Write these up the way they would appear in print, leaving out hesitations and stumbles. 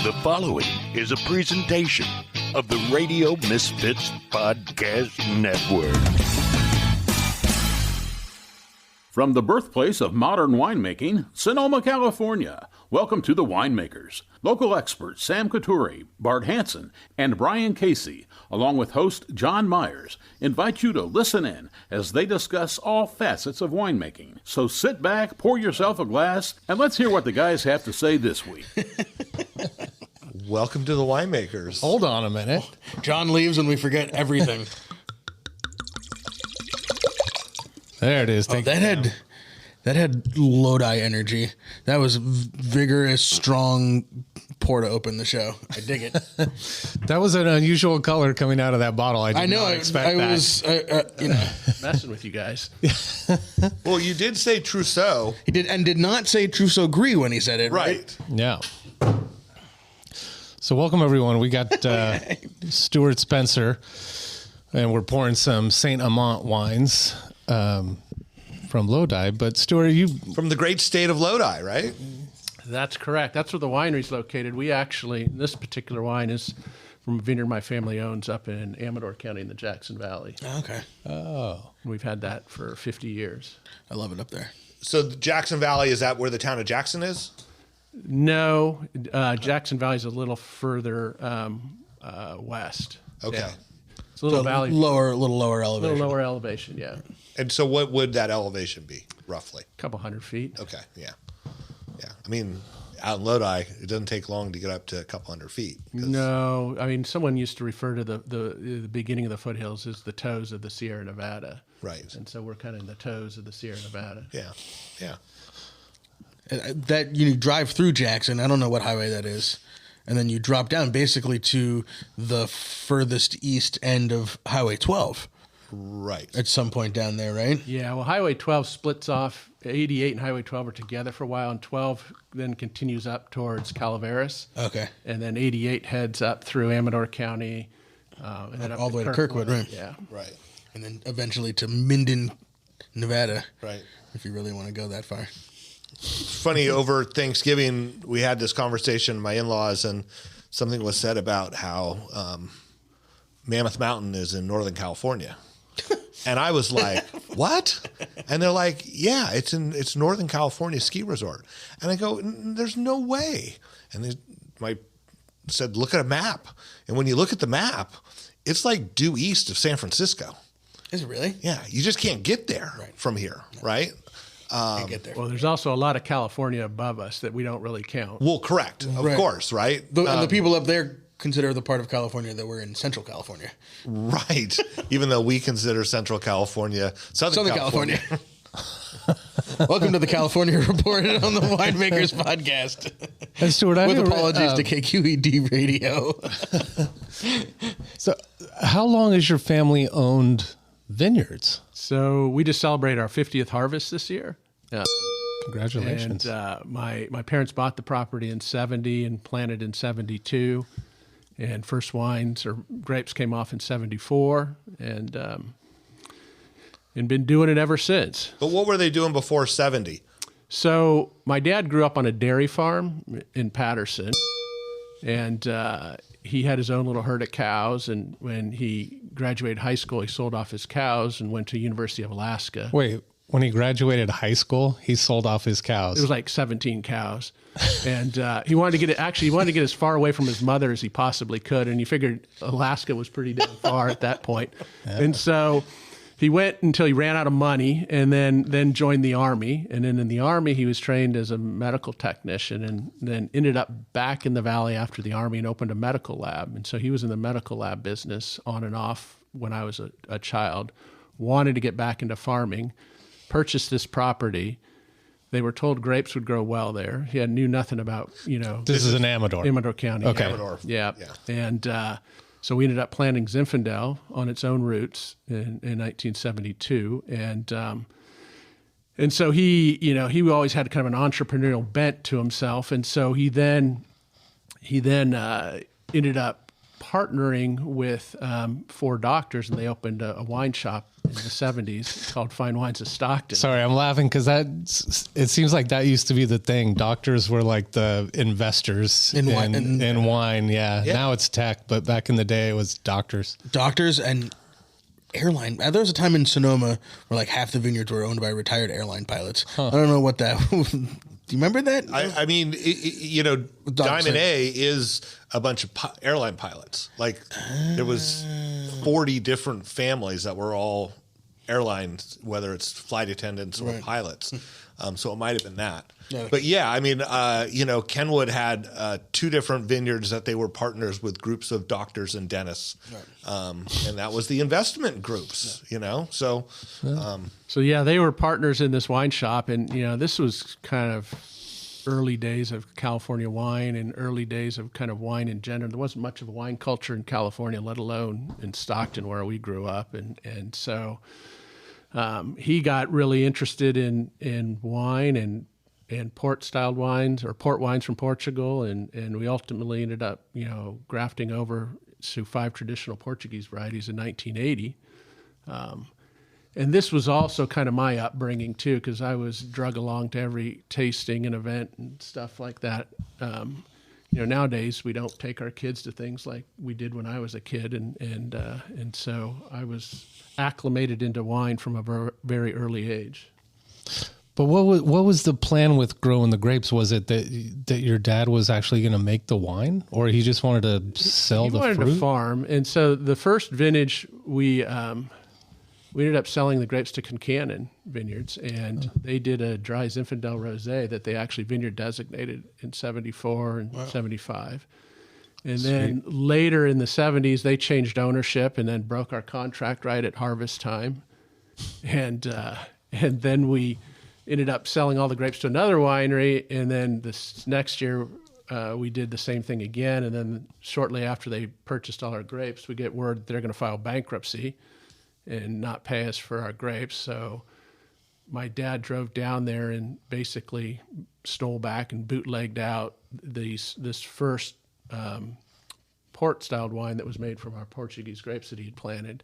The following is a presentation of the Radio Misfits Podcast Network. From the birthplace of modern winemaking, Sonoma, California, welcome to The Winemakers. Local experts Sam Couturi, Bart Hansen, and Brian Casey, along with host John Myers, invite you to listen in as they discuss all facets of winemaking. So sit back, pour yourself a glass, and let's hear what the guys have to say this week. Welcome to The Winemakers. Hold on a minute. John leaves and we forget everything. There it is. That had Lodi energy. That was vigorous, strong pour to open the show. I dig it. That was an unusual color coming out of that bottle. I did not expect that. Was messing with you guys. Well, you did say trousseau. He did not say trousseau gris when he said it. Right. Yeah. So welcome everyone. We got Stuart Spencer, and we're pouring some Saint Amant wines from Lodi. But Stuart, you from the great state of Lodi, right? That's correct. That's where the winery's located. We actually, this particular wine is from a vineyard my family owns up in Amador County in the Jackson Valley. Okay. Oh. We've had that for 50 years. I love it up there. So the Jackson Valley, is that where the town of Jackson is? No, Jackson Valley is a little further west. Okay. Yeah. It's a little valley, little lower elevation. little lower elevation, yeah. And so what would that elevation be, roughly? A couple hundred feet. Okay, yeah. Yeah, I mean, out in Lodi, it doesn't take long to get up to a couple hundred feet. No, I mean, someone used to refer to the beginning of the foothills as the toes of the Sierra Nevada. Right. And so we're kind of in the toes of the Sierra Nevada. Yeah, yeah. That you drive through Jackson. I don't know what highway that is. And then you drop down basically to the furthest east end of Highway 12. Right. At some point down there, right? Yeah, well, Highway 12 splits off. 88 and Highway 12 are together for a while, and 12 then continues up towards Calaveras. Okay. And then 88 heads up through Amador County. And then all the way to Kirkwood, right? Yeah. Right. And then eventually to Minden, Nevada. Right. If you really want to go that far. It's funny, over Thanksgiving, we had this conversation with my in-laws, and something was said about how Mammoth Mountain is in Northern California. And I was like, what? And they're like, yeah, it's Northern California ski resort. And I go, there's no way. And I said, look at a map. And when you look at the map, it's like due east of San Francisco. Is it really? Yeah, you just can't get there from here, right? Can't get there. Well, there's also a lot of California above us that we don't really count. Well, correct, of course, right? And the people up there consider the part of California that we're in Central California. Right. Even though we consider Central California Southern California. Welcome to the California Report on the Winemakers Podcast. And Stuart, with apologies to KQED Radio. So how long has your family owned vineyards? So we just celebrate our 50th harvest this year. Congratulations. And my parents bought the property in 70 and planted in 72. And first wines or grapes came off in 74. And been doing it ever since. But what were they doing before 70? So my dad grew up on a dairy farm in Patterson. And he had his own little herd of cows. And when he graduated high school, he sold off his cows and went to University of Alaska. Wait, when he graduated high school, he sold off his cows. It was like 17 cows. And he wanted to get as far away from his mother as he possibly could. And he figured Alaska was pretty damn far at that point. Yeah. And so he went until he ran out of money and then joined the Army. And then in the Army, he was trained as a medical technician and then ended up back in the Valley after the Army and opened a medical lab. And so he was in the medical lab business on and off when I was a child, wanted to get back into farming, purchased this property. They were told grapes would grow well there. He knew nothing about, This is in Amador. Amador County. Okay. Amador. Yeah. And so we ended up planting Zinfandel on its own roots in 1972. And so he always had kind of an entrepreneurial bent to himself. And so he then ended up partnering with 4 doctors, and they opened a wine shop in the 70s called Fine Wines of Stockton. Sorry, I'm laughing because it seems like that used to be the thing. Doctors were like the investors in wine. Yeah. Now it's tech, but back in the day it was doctors. Doctors and airline. There was a time in Sonoma where like half the vineyards were owned by retired airline pilots. I don't know what that. Do you remember that? I mean, Diamond A is a bunch of airline pilots. Like there was 40 different families that were all airlines, whether it's flight attendants or pilots. So it might have been that. Yeah. But yeah, I mean, Kenwood had 2 different vineyards that they were partners with groups of doctors and dentists. Right. And that was the investment groups, So, so yeah, they were partners in this wine shop. And, this was kind of early days of California wine and early days of kind of wine in general. There wasn't much of a wine culture in California, let alone in Stockton where we grew up. And so he got really interested in wine and port-styled wines or port wines from Portugal, and we ultimately ended up, grafting over to 5 traditional Portuguese varieties in 1980. And this was also kind of my upbringing too, because I was drug along to every tasting and event and stuff like that. Nowadays we don't take our kids to things like we did when I was a kid, and so I was acclimated into wine from a very early age. But what was the plan with growing the grapes? Was it that your dad was actually going to make the wine, or he just wanted to sell the fruit? He wanted to farm, and so the first vintage we ended up selling the grapes to Concannon Vineyards, and they did a dry Zinfandel rosé that they actually vineyard designated in 74 and 75. And then later in the 70s, they changed ownership and then broke our contract right at harvest time, and then we ended up selling all the grapes to another winery, and then this next year we did the same thing again, and then shortly after they purchased all our grapes, we get word they're going to file bankruptcy and not pay us for our grapes. So my dad drove down there and basically stole back and bootlegged out this first port-styled wine that was made from our Portuguese grapes that he had planted.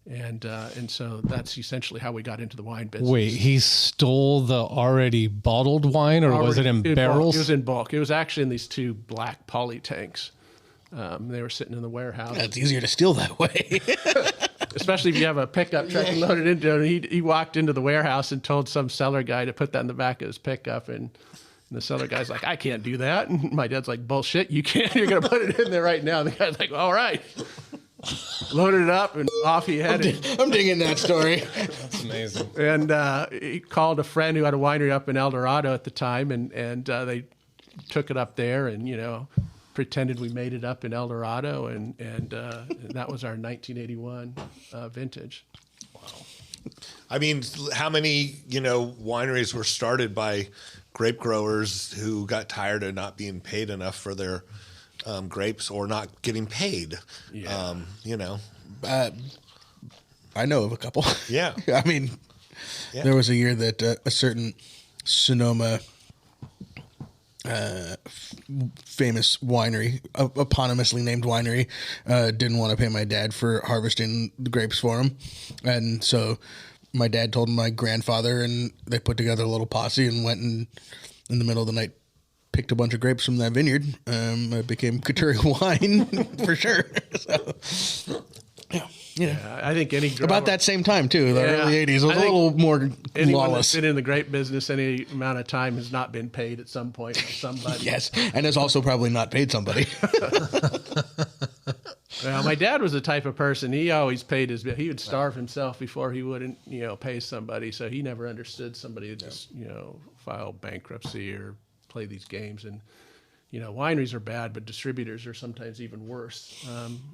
And so that's essentially how we got into the wine business. Wait, he stole the already bottled wine, or was it in barrels? It was in bulk. It was actually in these 2 black poly tanks. They were sitting in the warehouse. It's easier to steal that way. Especially if you have a pickup truck and load it into it. He walked into the warehouse and told some cellar guy to put that in the back of his pickup, and the cellar guy's like, I can't do that. And my dad's like, bullshit, you can't. You're going to put it in there right now. And the guy's like, all right. Loaded it up and off he headed. I'm digging that story. That's amazing. And he called a friend who had a winery up in El Dorado at the time, and they took it up there and, pretended we made it up in El Dorado, and that was our 1981 vintage. Wow. I mean, how many, wineries were started by grape growers who got tired of not being paid enough for their grapes or not getting paid? Yeah. I know of a couple. Yeah. I mean, there was a year that a certain Sonoma famous winery, eponymously named winery, didn't want to pay my dad for harvesting the grapes for him. And so my dad told my grandfather, and they put together a little posse and went and in the middle of the night picked a bunch of grapes from that vineyard. It became Couturier wine for sure. So, yeah. I think any grower, about that same time too, the early 80s. It was a little more anyone lawless. That's been in the grape business any amount of time has not been paid at some point by somebody. Yes, and has also probably not paid somebody. Well, my dad was the type of person, he always paid his bill. He would starve himself before he wouldn't, pay somebody. So he never understood somebody who just, file bankruptcy or play these games. And, wineries are bad, but distributors are sometimes even worse.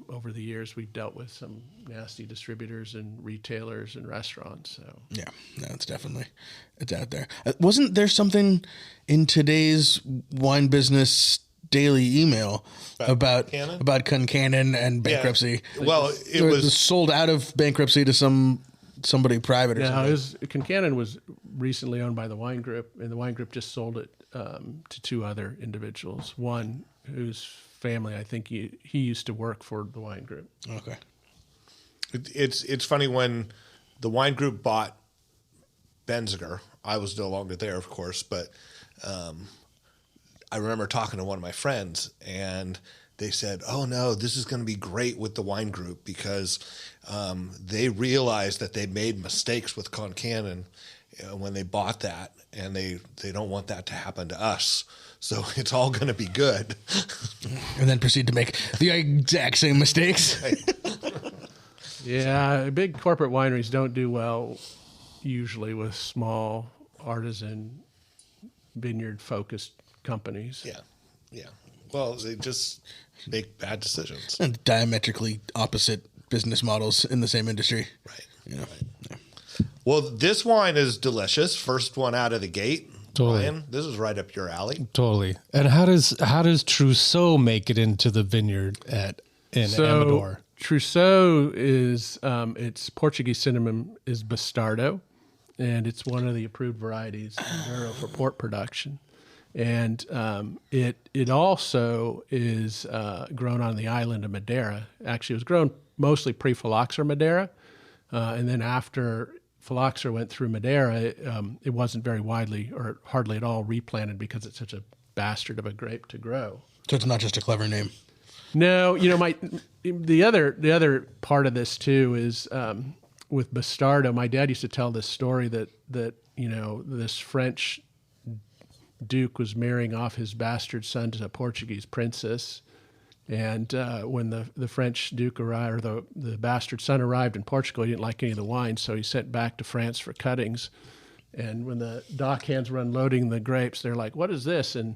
Over the years, we've dealt with some nasty distributors and retailers and restaurants. So yeah, no, it's out there. Wasn't there something in today's wine business daily email about Concannon and bankruptcy? Yeah. Well, it was sold out of bankruptcy to somebody private or something. Concannon was recently owned by the wine group, and the wine group just sold it to 2 other individuals. One whose family, I think he used to work for the wine group. Okay. It's funny when the wine group bought Benziger. I was no longer there, of course, but I remember talking to one of my friends, and they said, "Oh no, this is going to be great with the wine group because they realized that they made mistakes with Concannon when they bought that, and they don't want that to happen to us. So it's all going to be good." And then proceed to make the exact same mistakes. Yeah, big corporate wineries don't do well usually with small artisan vineyard-focused companies. Yeah. Well, they just make bad decisions. And diametrically opposite business models in the same industry. Right. Yeah. Well, this wine is delicious. First one out of the gate. Totally. Ryan, this is right up your alley. Totally. And how does Trousseau make it into the vineyard in Amador? Trousseau is its Portuguese synonym is Bastardo, and it's one of the approved varieties in Douro for port production. And it also is grown on the island of Madeira. Actually, it was grown mostly pre-phylloxera Madeira, and then after phylloxera went through Madeira, it wasn't very widely or hardly at all replanted because it's such a bastard of a grape to grow. So it's not just a clever name. No, the other part of this too is with Bastardo. My dad used to tell this story that this French Duke was marrying off his bastard son to a Portuguese princess, and when the French Duke arrived, or the bastard son arrived in Portugal, he didn't like any of the wine, so he sent back to France for cuttings. And when the dockhands were unloading the grapes, they're like, "What is this?" And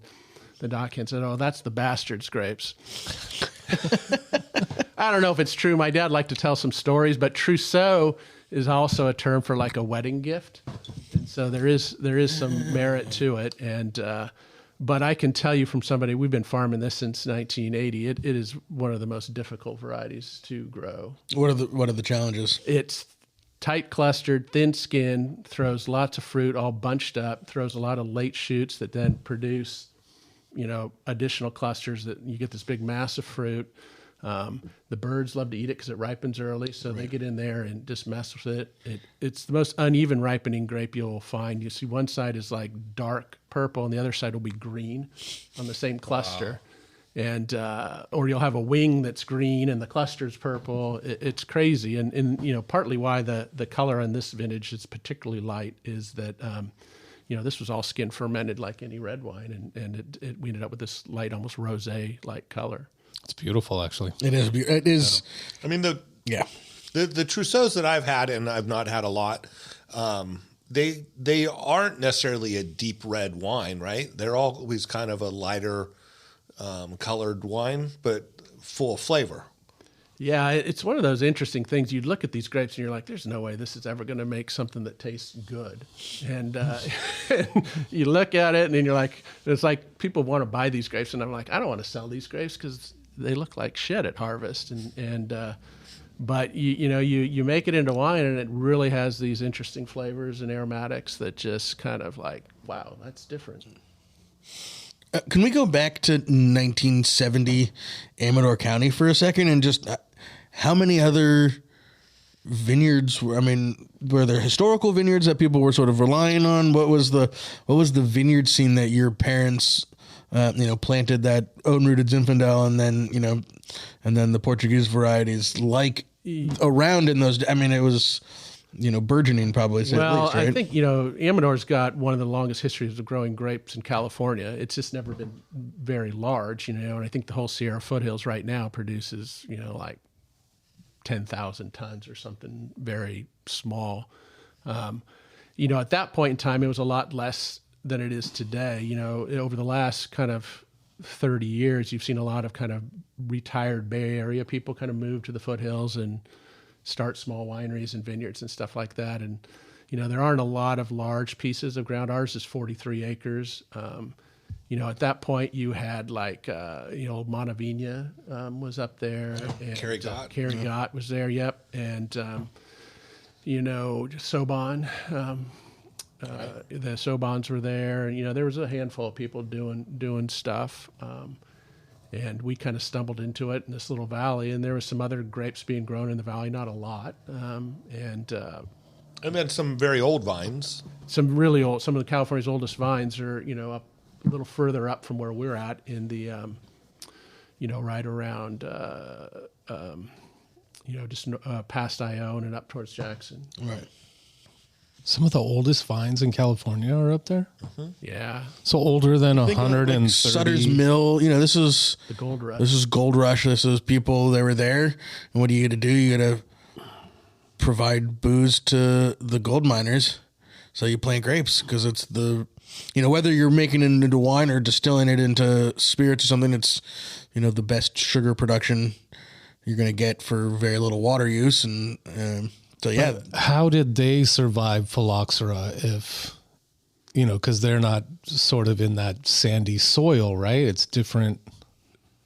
the dockhand said, "Oh, that's the bastard's grapes." I don't know if it's true. My dad liked to tell some stories, but trousseau is also a term for like a wedding gift. And so there is some merit to it. And, but I can tell you from somebody, we've been farming this since 1980. It is one of the most difficult varieties to grow. What are the challenges? It's tight clustered, thin skin, throws lots of fruit all bunched up, throws a lot of late shoots that then produce, additional clusters that you get this big mass of fruit. The birds love to eat it because it ripens early, so they get in there and just mess with it. It's the most uneven ripening grape you'll find. You see one side is like dark purple, and the other side will be green on the same cluster. Wow. And or you'll have a wing that's green and the cluster's purple. It's crazy, and partly why the color on this vintage is particularly light is that this was all skin fermented like any red wine, and we ended up with this light, almost rosé-like color. It's beautiful, actually. It is. It is. I mean, the trousseaus that I've had, and I've not had a lot, they aren't necessarily a deep red wine, right? They're always kind of a lighter colored wine, but full of flavor. Yeah, it's one of those interesting things. You look at these grapes and you're like, there's no way this is ever going to make something that tastes good. And you look at it and then you're like, it's like people want to buy these grapes. And I'm like, I don't want to sell these grapes because they look like shit at harvest. But you make it into wine and it really has these interesting flavors and aromatics that just kind of like, wow, that's different. Can we go back to 1970 Amador County for a second and just how many other vineyards were there historical vineyards that people were sort of relying on? What was the vineyard scene that your parents planted that own-rooted Zinfandel and then the Portuguese varieties like around in those? I mean, it was burgeoning probably. Well, at least, right? I think, Amador's got one of the longest histories of growing grapes in California. It's just never been very large, and I think the whole Sierra foothills right now produces, like 10,000 tons or something very small. At that point in time, it was a lot less than it is today. Over the last kind of 30 years, you've seen a lot of kind of retired Bay Area people kind of move to the foothills and start small wineries and vineyards and stuff like that. And, there aren't a lot of large pieces of ground. Ours is 43 acres. At that point you had like, Montevina was up there. And Carrigot was there. Yep. And, Soban, the Sobans were there. And, there was a handful of people doing stuff. And we kind of stumbled into it in this little valley, and there was some other grapes being grown in the valley, not a lot. And then some very old vines. Some really old. Some of California's oldest vines are up a little further up from where we're at in the right around just past Ione and up towards Jackson. Right. Some of the oldest vines in California are up there. Mm-hmm. Yeah. So older than 130. Like Sutter's Mill. This is the Gold Rush. This is Gold Rush. This is people that were there. And what do you got to do? You got to provide booze to the gold miners. So you plant grapes because it's whether you're making it into wine or distilling it into spirits or something, it's, the best sugar production you're going to get for very little water use. And so, yeah. But how did they survive phylloxera if, because they're not sort of in that sandy soil, right? It's different.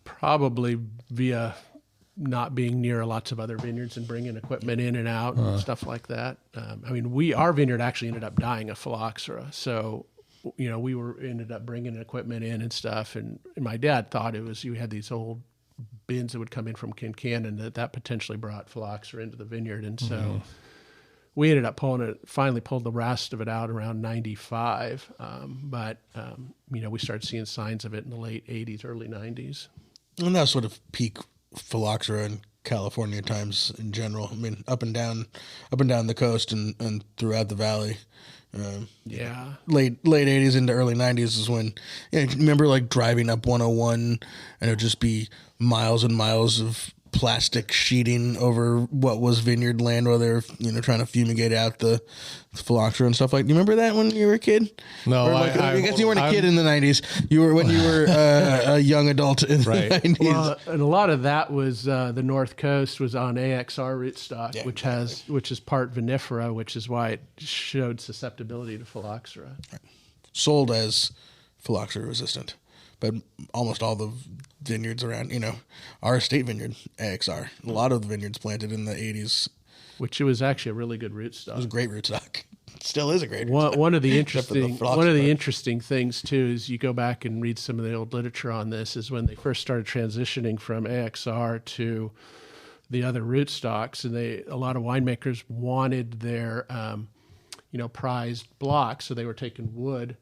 Probably via not being near lots of other vineyards and bringing equipment in and out and stuff like that. Our vineyard actually ended up dying of phylloxera. So, we ended up bringing equipment in and stuff. And my dad thought you had these old bins that would come in from Kincannon that potentially brought phylloxera into the vineyard. And so we ended up finally pulled the rest of it out around 95. We started seeing signs of it in the late 80s, early 90s. And that's sort of peak phylloxera in California times in general. I mean, up and down the coast and throughout the valley. Late 80s into early 90s is when, remember like driving up 101 and it would just be miles and miles of plastic sheeting over what was vineyard land while they're, trying to fumigate out the phylloxera and stuff like. Do you remember that when you were a kid? No, I guess you weren't a kid in the 90s. You were when you were a young adult in the 90s. Well, and a lot of that was the North Coast was on AXR rootstock, which is part vinifera, which is why it showed susceptibility to phylloxera. Right. Sold as phylloxera resistant. But almost all the vineyards around, our estate vineyard, AXR. A lot of the vineyards planted in the 80s. Which it was actually a really good rootstock. It was a great rootstock. Still is a great rootstock. One of the interesting things, too, is you go back and read some of the old literature on this, is when they first started transitioning from AXR to the other rootstocks, and a lot of winemakers wanted their, prized blocks, so they were taking wood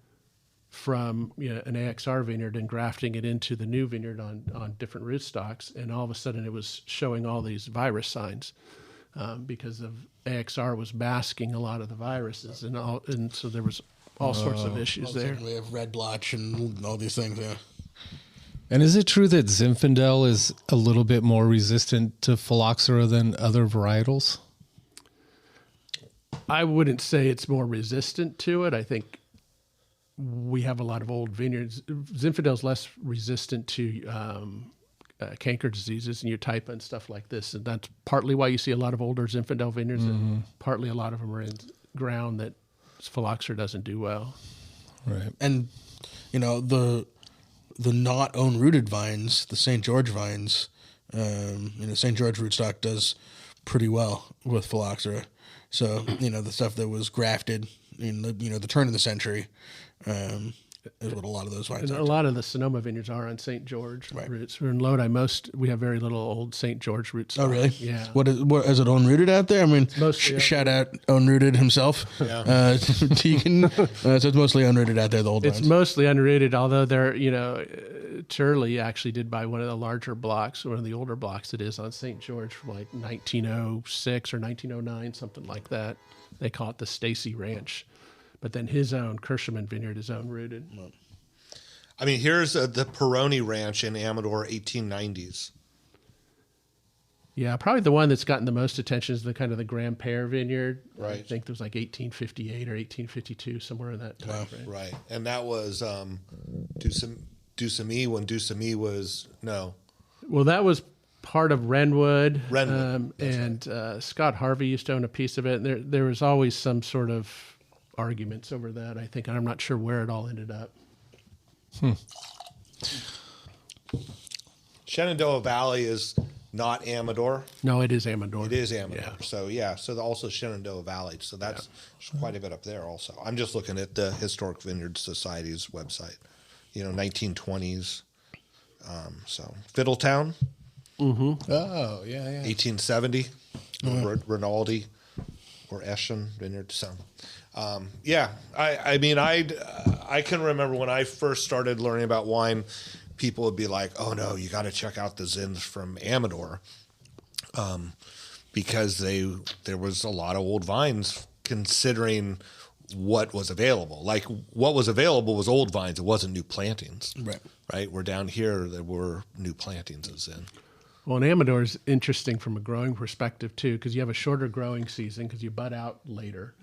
from an AXR vineyard and grafting it into the new vineyard on different rootstocks, and all of a sudden it was showing all these virus signs because of AXR was masking a lot of the viruses, and so there was all sorts of issues there. We have red blotch and all these things. Yeah. And is it true that Zinfandel is a little bit more resistant to phylloxera than other varietals? I wouldn't say it's more resistant to it. I think we have a lot of old vineyards. Zinfandel's less resistant to canker diseases and eutypa and stuff like this. And that's partly why you see a lot of older Zinfandel vineyards, and partly a lot of them are in ground that phylloxera doesn't do well. Right. And, the not own-rooted vines, the St. George vines, St. George rootstock does pretty well with phylloxera. So, the stuff that was grafted in the turn of the century, is what a lot of those vines are. A lot of the Sonoma vineyards are on St. George roots. We're in Lodi. We have very little old St. George roots. Oh, really? Yeah. What is it own-rooted out there? I mean, shout out own-rooted himself. Yeah. Deacon. So it's mostly unrooted out there, the old vines. It's mostly unrooted, although they're, Turley actually did buy one of the larger blocks, one of the older blocks it is on St. George from like 1906 or 1909, something like that. They call it the Stacy Ranch. But then his own Kirschman vineyard is own rooted. I mean, here's the Peroni Ranch in Amador, 1890s. Yeah, probably the one that's gotten the most attention is the kind of the Grand Pere vineyard. Right. I think there was like 1858 or 1852, somewhere in that time frame. Right. And that was Dusamy when Dusamy was, no. Well, that was part of Renwood. And Scott Harvey used to own a piece of it. And there was always some sort of arguments over that, I think. I'm not sure where it all ended up. Shenandoah Valley is not Amador. No, it is Amador. It is Amador. Yeah. So also Shenandoah Valley. So that's quite a bit up there also. I'm just looking at the Historic Vineyards Society's website. 1920s. So Fiddletown. Mm-hmm. Oh, yeah. 1870. Rinaldi. or Eschen Vineyard. So, yeah, I mean, I can remember when I first started learning about wine, people would be like, "Oh no, you got to check out the Zins from Amador," because there was a lot of old vines considering what was available. Like what was available was old vines; it wasn't new plantings. Right. Where down here there were new plantings of Zin. Well, and Amador is interesting from a growing perspective too, because you have a shorter growing season because you bud out later,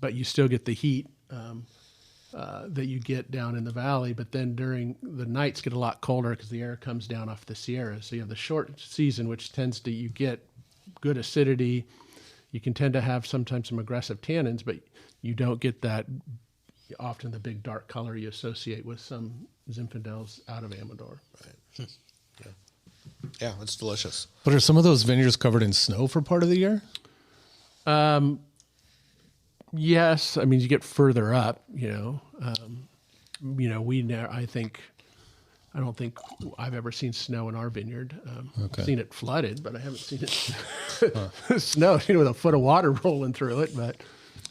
but you still get the heat that you get down in the valley. But then during the nights get a lot colder because the air comes down off the Sierra. So you have the short season, which tends to you get good acidity. You can tend to have sometimes some aggressive tannins, but you don't get that often the big dark color you associate with some Zinfandels out of Amador. Right. Yeah, it's delicious. But are some of those vineyards covered in snow for part of the year? Yes. I mean, you get further up, I don't think I've ever seen snow in our vineyard. I've seen it flooded, but I haven't seen it snow, with a foot of water rolling through it. But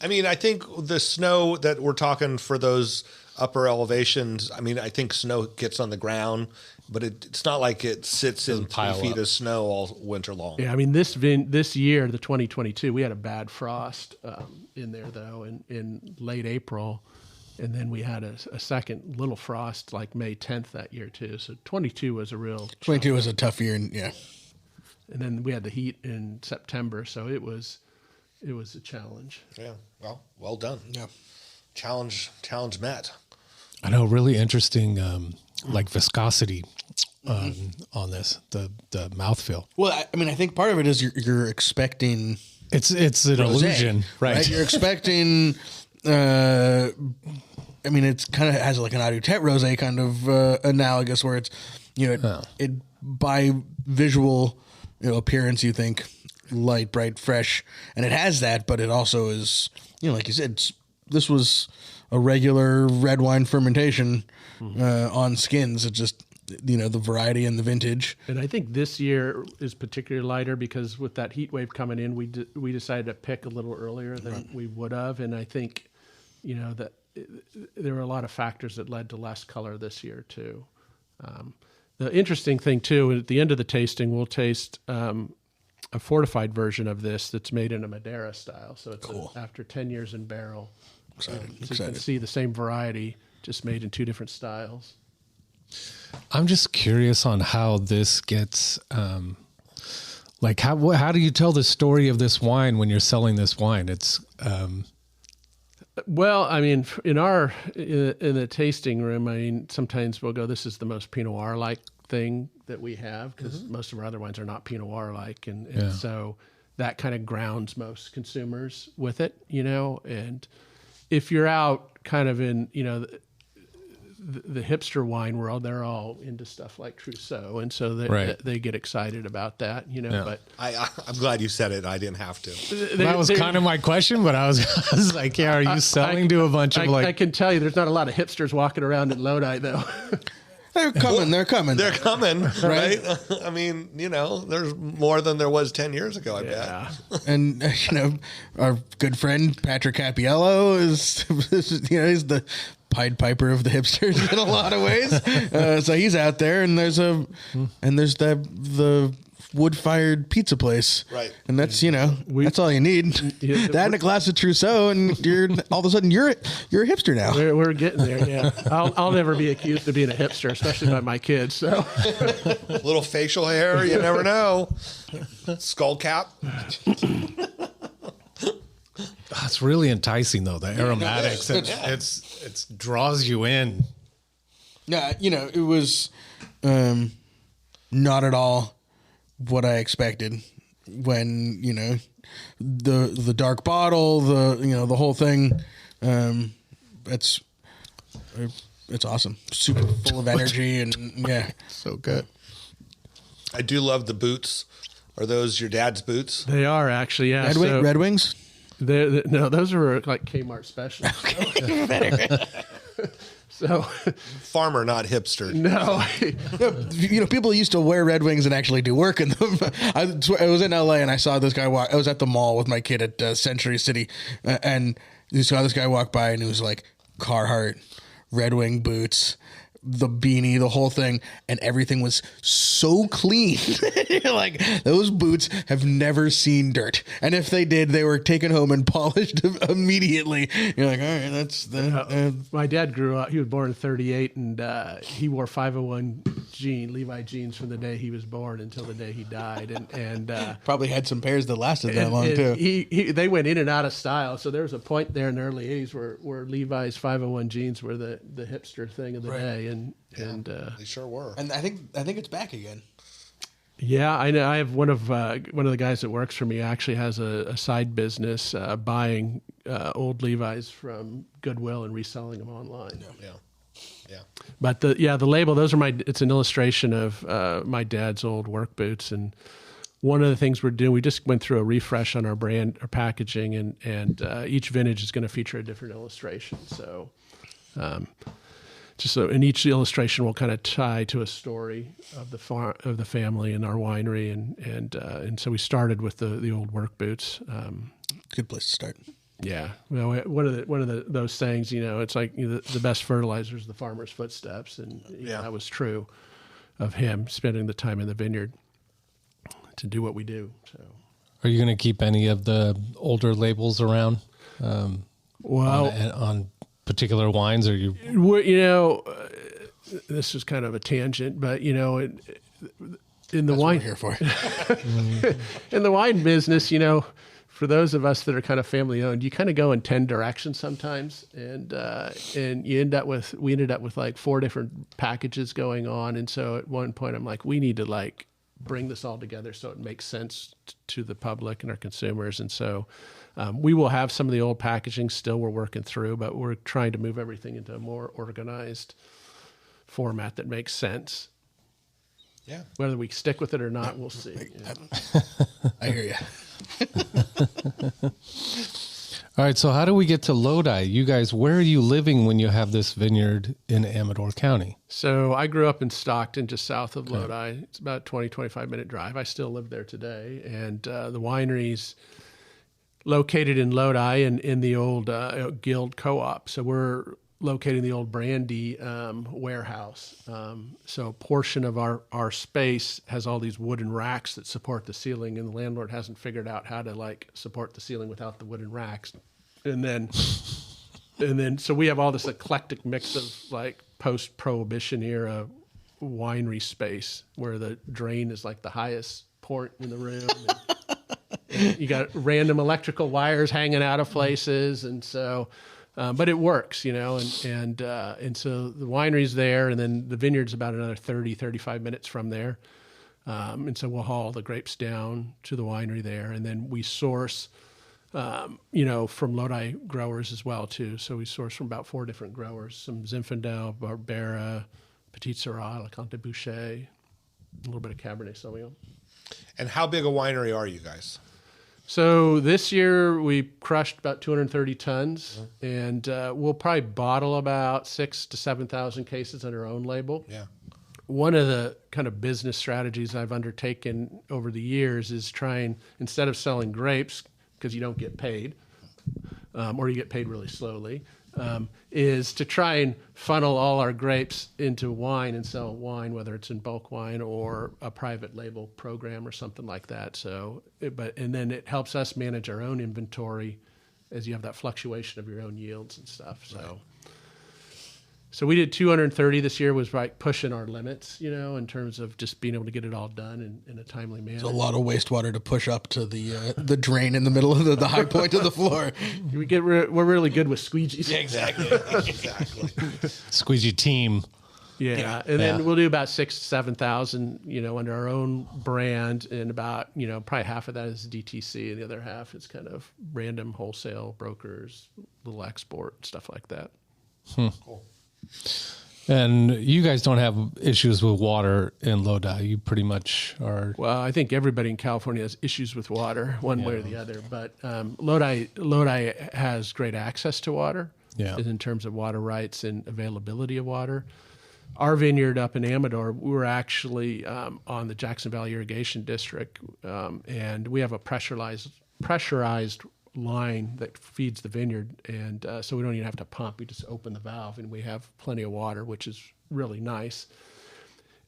I mean, I think the snow that we're talking for those upper elevations, I mean, I think snow gets on the ground, but it's not like it sits in 3 feet of snow all winter long. Yeah, I mean, this year, the 2022, we had a bad frost in there, though, in late April. And then we had a second little frost like May 10th that year, too. So 22 was a real... 22 was a tough year, yeah. And then we had the heat in September, so it was a challenge. Yeah, well done. Yeah. Challenge met. I know, really interesting, like viscosity on this, the mouthfeel. Well, I mean, I think part of it is you're expecting... It's an illusion, right? You're expecting... I mean, it's kind of has like an Adutet rosé kind of analogous where it's, it by visual appearance, you think light, bright, fresh, and it has that, but it also is, like you said, this was a regular red wine fermentation on skins. It just, the variety and the vintage. And I think this year is particularly lighter because with that heat wave coming in, we decided to pick a little earlier than we would have, and I think. That there were a lot of factors that led to less color this year too. The interesting thing too, at the end of the tasting, we'll taste a fortified version of this that's made in a Madeira style. So it's cool. After 10 years in barrel. Excited. You can see the same variety, just made in 2 different styles. I'm just curious on how this gets, like how do you tell the story of this wine when you're selling this wine? It's, well, I mean, in the tasting room, I mean, sometimes we'll go, this is the most Pinot Noir-like thing that we have because most of our other wines are not Pinot Noir-like. And so that kind of grounds most consumers with it, and if you're out kind of in, the hipster wine world, they're all into stuff like Trousseau, and so they get excited about that, But I'm glad you said it. I didn't have to. That was kind of my question, but I was like, yeah, are you selling to a bunch of like? I can tell you, there's not a lot of hipsters walking around in Lodi, though. They're coming. They're coming, right? I mean, there's more than there was 10 years ago, I bet. And, our good friend, Patrick Cappiello is he's the Pied Piper of the hipsters in a lot of ways. So he's out there, and there's the wood-fired pizza place, right? And that's that's all you need. That and a glass of Trousseau, and you're all of a sudden you're a hipster now. We're getting there. Yeah, I'll never be accused of being a hipster, especially by my kids. So little facial hair, you never know. Skull cap. It's really enticing though. The aromatics, it draws you in. Yeah, it was not at all what I expected when the dark bottle, the whole thing. It's awesome, super full of energy, and so good. I do love the boots. Are those your dad's boots? They are actually, yeah. Red Wings. No, those are like Kmart specials. Okay. So, farmer, not hipster. no. People used to wear Red Wings and actually do work in them. I was in LA and I saw this guy walk. I was at the mall with my kid at Century City, and you saw this guy walk by and it was like Carhartt, Red Wing boots, the beanie, the whole thing, and everything was so clean. You're like, those boots have never seen dirt, and if they did, they were taken home and polished immediately. You're like, all right, that's the. My dad grew up. He was born in '38, and he wore 501 Levi jeans from the day he was born until the day he died, and Probably had some pairs that lasted that long too. They went in and out of style. So there was a point there in the early '80s where Levi's 501 jeans were the hipster thing of the day, and They sure were. And I think it's back again. Yeah, I know. I have one of the guys that works for me actually has a side business buying old Levi's from Goodwill and reselling them online. Yeah. But the label, it's an illustration of my dad's old work boots. And one of the things we're doing, we just went through a refresh on our brand, our packaging, and each vintage is going to feature a different illustration. So, and each illustration will kind of tie to a story of the family and our winery, and so we started with the old work boots. Good place to start. Yeah, one of those sayings, it's like the best fertilizer is the farmer's footsteps, and that was true of him spending the time in the vineyard to do what we do. So, are you going to keep any of the older labels around? On particular wines, or you? This is kind of a tangent, but in the wine here for in the wine business, for those of us that are kind of family owned, you kind of go in 10 directions sometimes, and we ended up with like 4 different packages going on, and so at one point I'm like, we need to like bring this all together so it makes sense to the public and our consumers, and so. We will have some of the old packaging still we're working through, but we're trying to move everything into a more organized format that makes sense. Yeah. Whether we stick with it or not, we'll see. I hear you. All right, so how do we get to Lodi? You guys, where are you living when you have this vineyard in Amador County? So I grew up in Stockton, just south of Lodi. It's about a 20, 25-minute drive. I still live there today. And the winery's located in Lodi and in the old Guild Co-op. So we're located in the old Brandy warehouse. So a portion of our space has all these wooden racks that support the ceiling, and the landlord hasn't figured out how to like support the ceiling without the wooden racks. And then so we have all this eclectic mix of like post-prohibition era winery space where the drain is like the highest point in the room. And you got random electrical wires hanging out of places, and so, but it works, and so the winery's there, and then the vineyard's about another 30, 35 minutes from there, and so we'll haul the grapes down to the winery there, and then we source, from Lodi growers as well too. So we source from about 4 different growers: some Zinfandel, Barbera, Petit Syrah, Leconte Boucher, a little bit of Cabernet Sauvignon. And how big a winery are you guys? So this year we crushed about 230 tons, and we'll probably bottle about 6,000 to 7,000 cases under our own label. Yeah. One of the kind of business strategies I've undertaken over the years is trying, instead of selling grapes, because you don't get paid, or you get paid really slowly, is to try and funnel all our grapes into wine and sell wine, whether it's in bulk wine or a private label program or something like that. So, and then it helps us manage our own inventory as you have that fluctuation of your own yields and stuff. So, right. So we did 230 this year, was like pushing our limits, in terms of just being able to get it all done in a timely manner. It's a lot of wastewater to push up to the drain in the middle of the high point of the floor. We're really good with squeegees. Yeah, exactly. Squeegee team. Yeah. And then we'll do about 6,000 to 7,000, under our own brand, and about, probably half of that is DTC, and the other half is kind of random wholesale brokers, little export, stuff like that. Cool. And you guys don't have issues with water in Lodi. You pretty much are. Well, I think everybody in California has issues with water, one way or the other. But Lodi has great access to water. in terms of water rights and availability of water. Our vineyard up in Amador, we were actually on the Jackson Valley Irrigation District, and we have a pressurized line that feeds the vineyard, and so we don't even have to pump. We just open the valve, and we have plenty of water, which is really nice.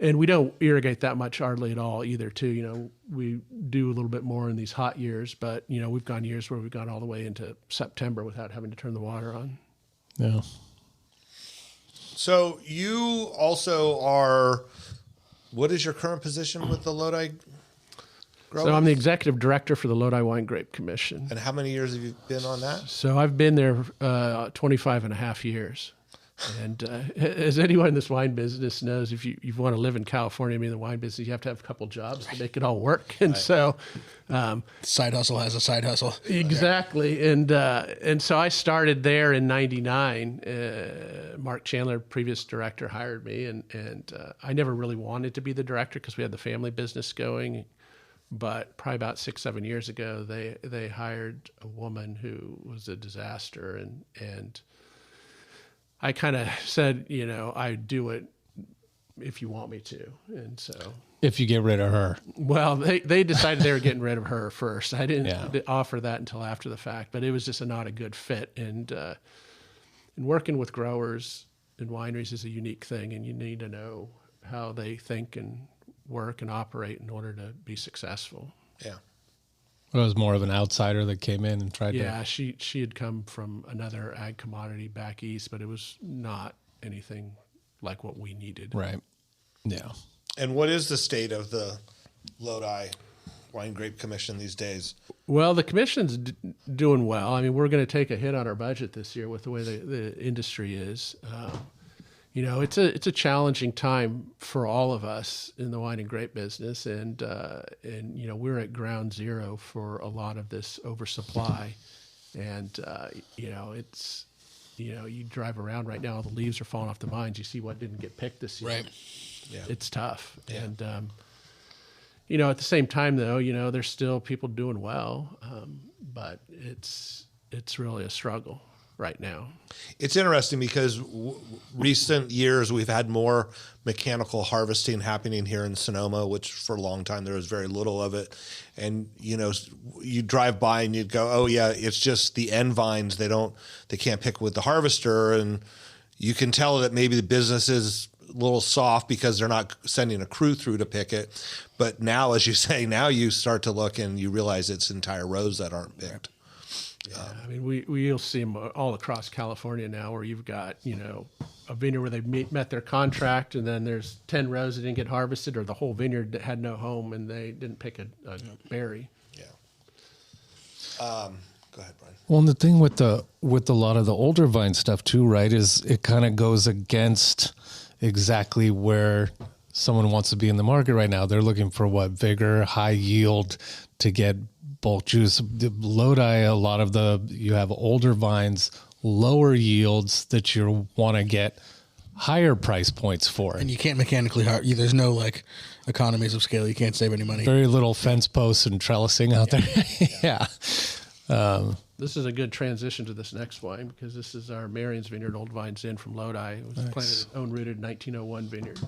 And we don't irrigate that much hardly at all either, too. You know, we do a little bit more in these hot years, but, you know, we've gone years where we've gone all the way into September without having to turn the water on. Yeah. So you also are, what is your current position with the Lodi growers? So I'm the executive director for the Lodi Winegrape Commission. And how many years have you been on that? So I've been there 25 and a half years. And as anyone in this wine business knows, if you want to live in California, I mean, the wine business, you have to have a couple jobs to make it all work. And so... side hustle has a side hustle. Exactly. And so I started there in 99. Mark Chandler, previous director, hired me. And I never really wanted to be the director because we had the family business going. But probably about 6-7 years ago, they hired a woman who was a disaster. And I kind of said, you know, I'd do it if you want me to. And so... If you get rid of her. Well, they decided they were getting rid of her first. I didn't offer that until after the fact, but it was just not a good fit. And working with growers and wineries is a unique thing, and you need to know how they think and work and operate in order to be successful. Yeah. It was more of an outsider that came in and tried to... Yeah, she had come from another ag commodity back east, but it was not anything like what we needed. Right. Yeah. And what is the state of the Lodi Winegrape Commission these days? Well, the commission's doing well. I mean, we're going to take a hit on our budget this year with the way the industry is. You know, it's a challenging time for all of us in the wine and grape business, and you know, we're at ground zero for a lot of this oversupply, and you know, it's, you know, you drive around right now, all the leaves are falling off the vines. You see what didn't get picked this year. Right. Yeah. It's tough. Yeah. And, you know, at the same time, though, you know, there's still people doing well, but it's really a struggle right now. It's interesting because recent years we've had more mechanical harvesting happening here in Sonoma, which for a long time there was very little of it. And, you know, you drive by and you'd go, oh yeah, it's just the end vines. They can't pick with the harvester. And you can tell that maybe the business is a little soft because they're not sending a crew through to pick it. But now, as you say, now you start to look and you realize it's entire rows that aren't picked. Yeah, I mean, we'll see them all across California now, where you've got, you know, a vineyard where they met their contract, and then there's 10 rows that didn't get harvested, or the whole vineyard that had no home and they didn't pick a berry. Yeah. Go ahead, Brian. Well, and the thing with a lot of the older vine stuff too, right, is it kind of goes against exactly where someone wants to be in the market right now. They're looking for what? Vigor, high yield to get bulk juice. The Lodi, a lot of you have older vines, lower yields that you want to get higher price points for. And you can't mechanically there's no like economies of scale. You can't save any money. Very little fence posts and trellising out there. Yeah. This is a good transition to this next wine, because this is our Marion's Vineyard Old Vines Inn from Lodi. It was planted, own rooted 1901 vineyard.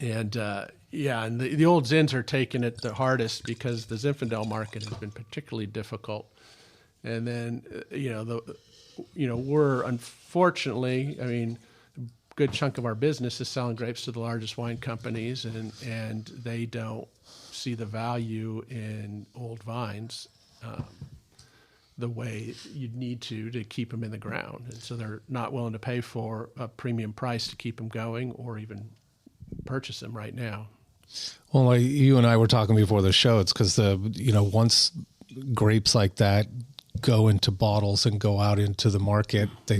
And and the old Zins are taking it the hardest because the Zinfandel market has been particularly difficult. And then we're unfortunately, I mean, a good chunk of our business is selling grapes to the largest wine companies, and they don't see the value in old vines the way you'd need to keep them in the ground. And so they're not willing to pay for a premium price to keep them going or even purchase them right now. Well, like you and I were talking before the show, it's because once grapes like that go into bottles and go out into the market, the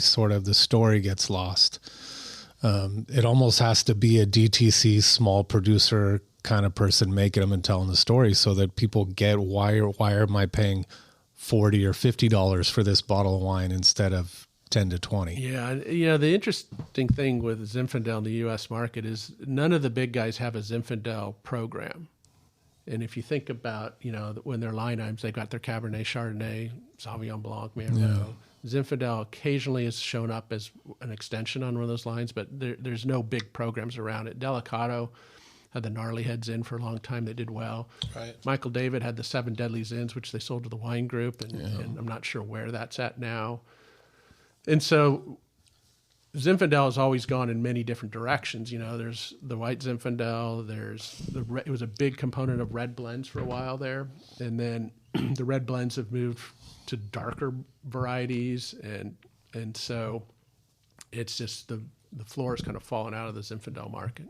story gets lost. It almost has to be a DTC small producer kind of person making them and telling the story so that people get why am I paying $40 or $50 for this bottle of wine instead of 10 to 20. Yeah, the interesting thing with Zinfandel in the U.S. market is none of the big guys have a Zinfandel program. And if you think about, when they're line items, they've got their Cabernet Chardonnay, Sauvignon Blanc, Merlot, Zinfandel occasionally has shown up as an extension on one of those lines, but there's no big programs around it. Delicato had the Gnarly Heads in for a long time. They did well. Right. Michael David had the 7 Deadly Zins, which they sold to the wine group, and I'm not sure where that's at now. And so Zinfandel has always gone in many different directions. There's the white Zinfandel. It was a big component of red blends for a while there, and then the red blends have moved to darker varieties, and so it's just the floor is kind of fallen out of the Zinfandel market.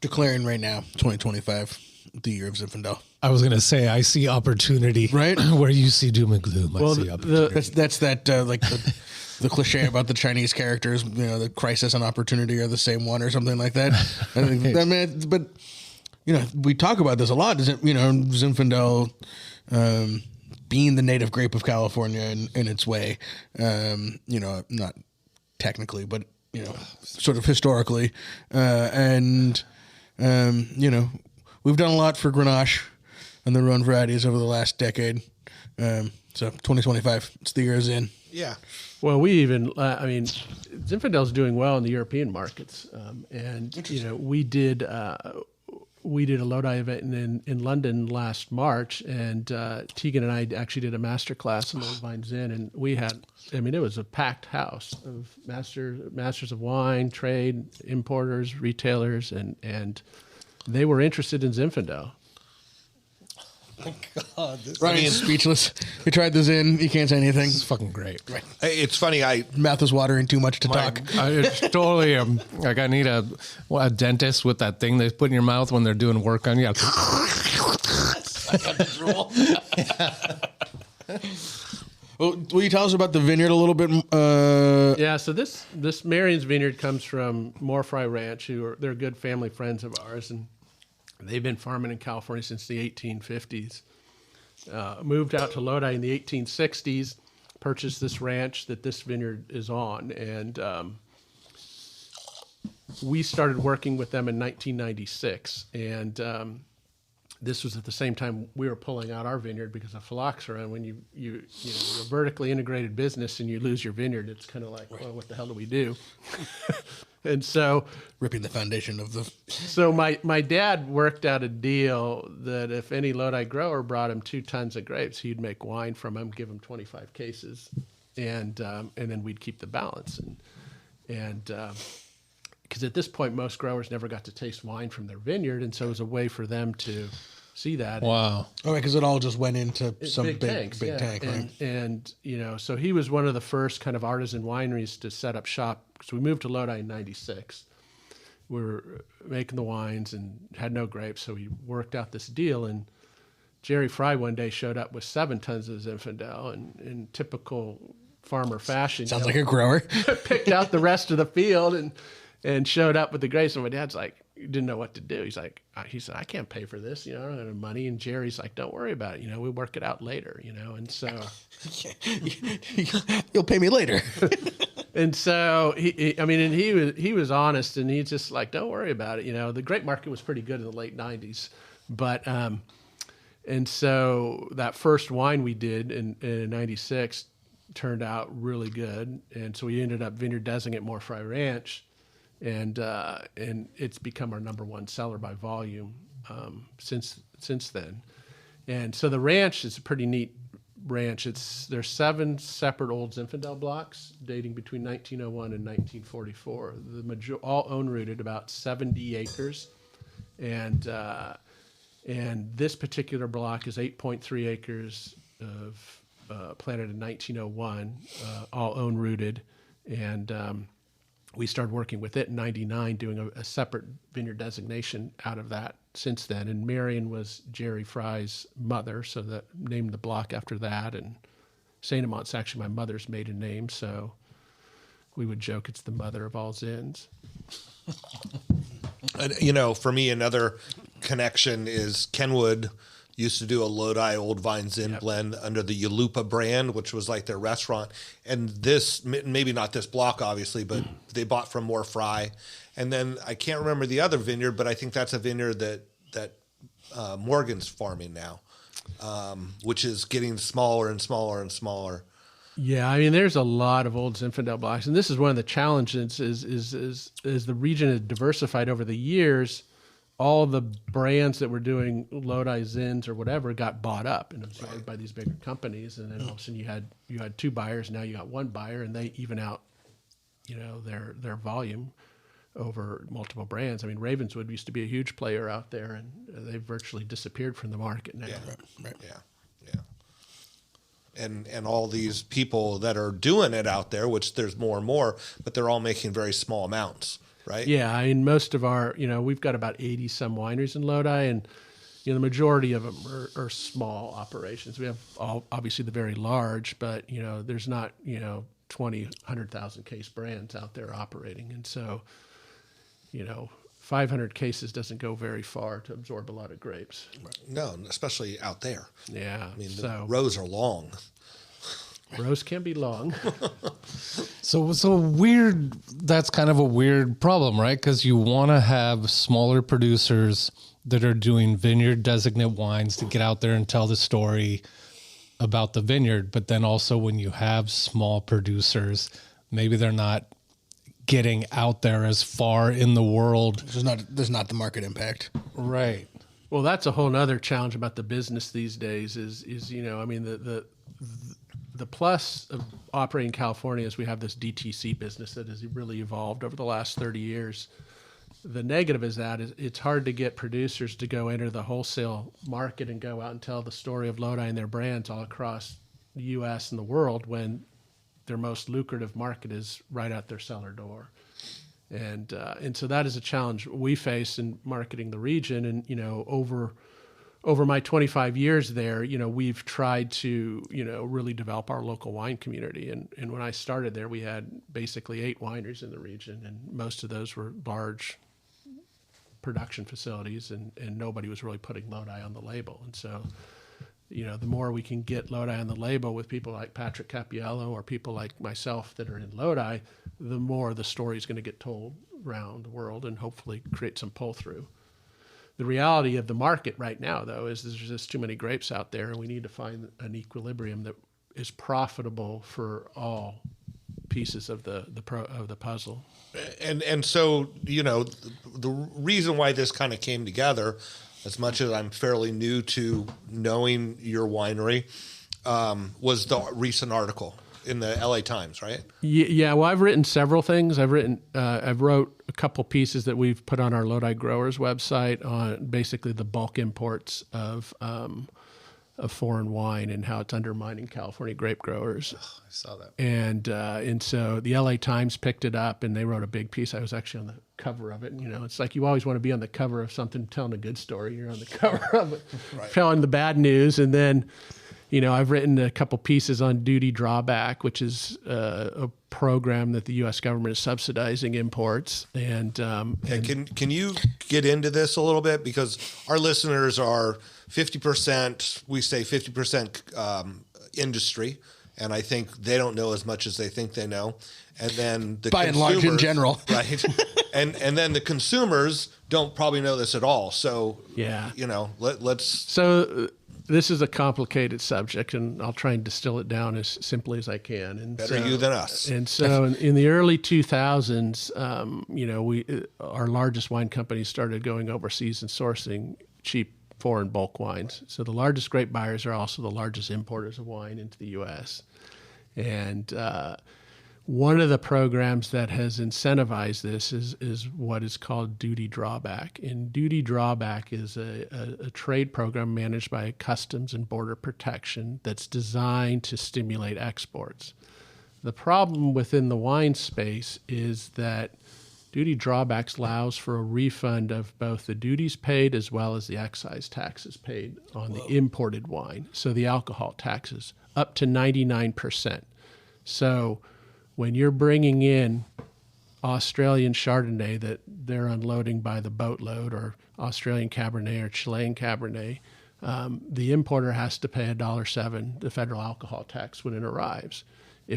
Declaring right now, 2025, the year of Zinfandel. I was going to say, I see opportunity, right? Where you see doom and gloom, I see opportunity. That's like the cliche about the Chinese characters, the crisis and opportunity are the same one or something like that. I think, but we talk about this a lot. Zinfandel being the native grape of California in its way, not technically, but sort of historically, we've done a lot for Grenache and the Rhone varieties over the last decade. So 2025, it's the year is in. Yeah. Well, Zinfandel's doing well in the European markets, and we did a Lodi event in London last March, and Tegan and I actually did a master class in Old Vines Inn, and we had, it was a packed house of masters of wine, trade, importers, retailers, and they were interested in Zinfandel. Oh my God, Ryan's speechless. We tried this in. You can't say anything. This is fucking great. Right. It's funny. Mouth is watering too much to talk. It's totally like I need a dentist with that thing they put in your mouth when they're doing work on you. Well, will you tell us about the vineyard a little bit? Yeah, so this Marion's Vineyard comes from Morfry Ranch, they're good family friends of ours, and they've been farming in California since the 1850s. Moved out to Lodi in the 1860s, purchased this ranch that this vineyard is on, and we started working with them in 1996. And this was at the same time we were pulling out our vineyard because of phylloxera. And when you're a vertically integrated business and you lose your vineyard, it's kind of like, well, what the hell do we do? And so ripping the foundation of the. So my dad worked out a deal that if any Lodi grower brought him 2 tons of grapes, he'd make wine from them, give him 25 cases, and then we'd keep the balance. And because at this point most growers never got to taste wine from their vineyard, and so it was a way for them to see that. Wow. All right, because it all just went into some big tanks, big tank, right? And so he was one of the first kind of artisan wineries to set up shop. So we moved to Lodi in 96. We were making the wines and had no grapes, so we worked out this deal. And Jerry Fry one day showed up with 7 tons of Zinfandel, and in typical farmer fashion, sounds like a grower, picked out the rest of the field and showed up with the grapes. And my dad's like, didn't know what to do. He said, I can't pay for this, I don't have money. And Jerry's like, don't worry about it. We'll work it out later, and so you'll pay me later. And so he was honest, and he's just like, don't worry about it. The grape market was pretty good in the late 90s, but, and so that first wine we did in 96 turned out really good. And so we ended up vineyard designating at Morfry Ranch. And it's become our number 1 seller by volume since then. And so the ranch is a pretty neat ranch. There's 7 separate old Zinfandel blocks dating between 1901 and 1944. All own rooted, about 70 acres, and this particular block is 8.3 acres of planted in 1901, all own rooted, and we started working with it in 99, doing a separate vineyard designation out of that since then. And Marion was Jerry Fry's mother, so that named the block after that. And St. Amant's actually my mother's maiden name, so we would joke it's the mother of all Zins. For me, another connection is Kenwood used to do a Lodi Old Vine Zin blend under the Yalupa brand, which was like their restaurant. And this, maybe not this block, obviously, but they bought from More Fry. And then I can't remember the other vineyard, but I think that's a vineyard that Morgan's farming now, which is getting smaller and smaller and smaller. Yeah, I mean, there's a lot of old Zinfandel blocks, and this is one of the challenges. Is the region has diversified over the years. All the brands that were doing Lodi Zins or whatever got bought up and absorbed by these bigger companies, and then all of a sudden you had two buyers. Now you got one buyer, and they even out, their volume over multiple brands. I mean, Ravenswood used to be a huge player out there, and they've virtually disappeared from the market now. Yeah. And all these people that are doing it out there, which there's more and more, but they're all making very small amounts, right? Yeah, I mean, most of our, we've got about 80 some wineries in Lodi, and the majority of them are small operations. We have obviously the very large, but there's not 20, 100,000 case brands out there operating, and so 500 cases doesn't go very far to absorb a lot of grapes. No, especially out there. Yeah. I mean, the rows are long. Rows can be long. So weird. That's kind of a weird problem, right? Because you want to have smaller producers that are doing vineyard designate wines to get out there and tell the story about the vineyard. But then also when you have small producers, maybe they're not getting out there as far in the world. There's not the market impact. Right. Well, that's a whole nother challenge about the business these days is the plus of operating in California is we have this DTC business that has really evolved over the last 30 years. The negative is that it's hard to get producers to go enter the wholesale market and go out and tell the story of Lodi and their brands all across the U.S. and the world when their most lucrative market is right out their cellar door. And so that is a challenge we face in marketing the region. And, over my 25 years there, we've tried to, really develop our local wine community. And when I started there, we had basically 8 wineries in the region, and most of those were large production facilities, and nobody was really putting Lodi on the label. And so, the more we can get Lodi on the label with people like Patrick Cappiello or people like myself that are in Lodi, the more the story is going to get told around the world and hopefully create some pull-through. The reality of the market right now, though, is there's just too many grapes out there, and we need to find an equilibrium that is profitable for all pieces of the puzzle. And so, the reason why this kind of came together, as much as I'm fairly new to knowing your winery, was the recent article in the LA Times, right? Yeah. Well, I've written several things. I've wrote a couple pieces that we've put on our Lodi Growers website on basically the bulk imports of foreign wine and how it's undermining California grape growers. Oh, I saw that. And so the LA Times picked it up and they wrote a big piece. I was actually on the cover of it. And, it's like you always want to be on the cover of something telling a good story. You're on the cover of it, right, telling the bad news. And then, I've written a couple pieces on duty drawback, which is a program that the U.S. government is subsidizing imports. And can you get into this a little bit, because our listeners are 50%. We say 50% industry, and I think they don't know as much as they think they know. And then by and large in general, right? and then the consumers don't probably know this at all. So yeah, let's. So this is a complicated subject, and I'll try and distill it down as simply as I can. And better you than us. And so in the early 2000s, our largest wine companies started going overseas and sourcing cheap foreign bulk wines. So the largest grape buyers are also the largest importers of wine into the U.S. And one of the programs that has incentivized this is what is called duty drawback. And duty drawback is a trade program managed by Customs and Border Protection that's designed to stimulate exports. The problem within the wine space is that duty drawbacks allows for a refund of both the duties paid as well as the excise taxes paid on the imported wine. So the alcohol taxes, up to 99%. So when you're bringing in Australian Chardonnay that they're unloading by the boatload, or Australian Cabernet or Chilean Cabernet, the importer has to pay $1.07, the federal alcohol tax, when it arrives.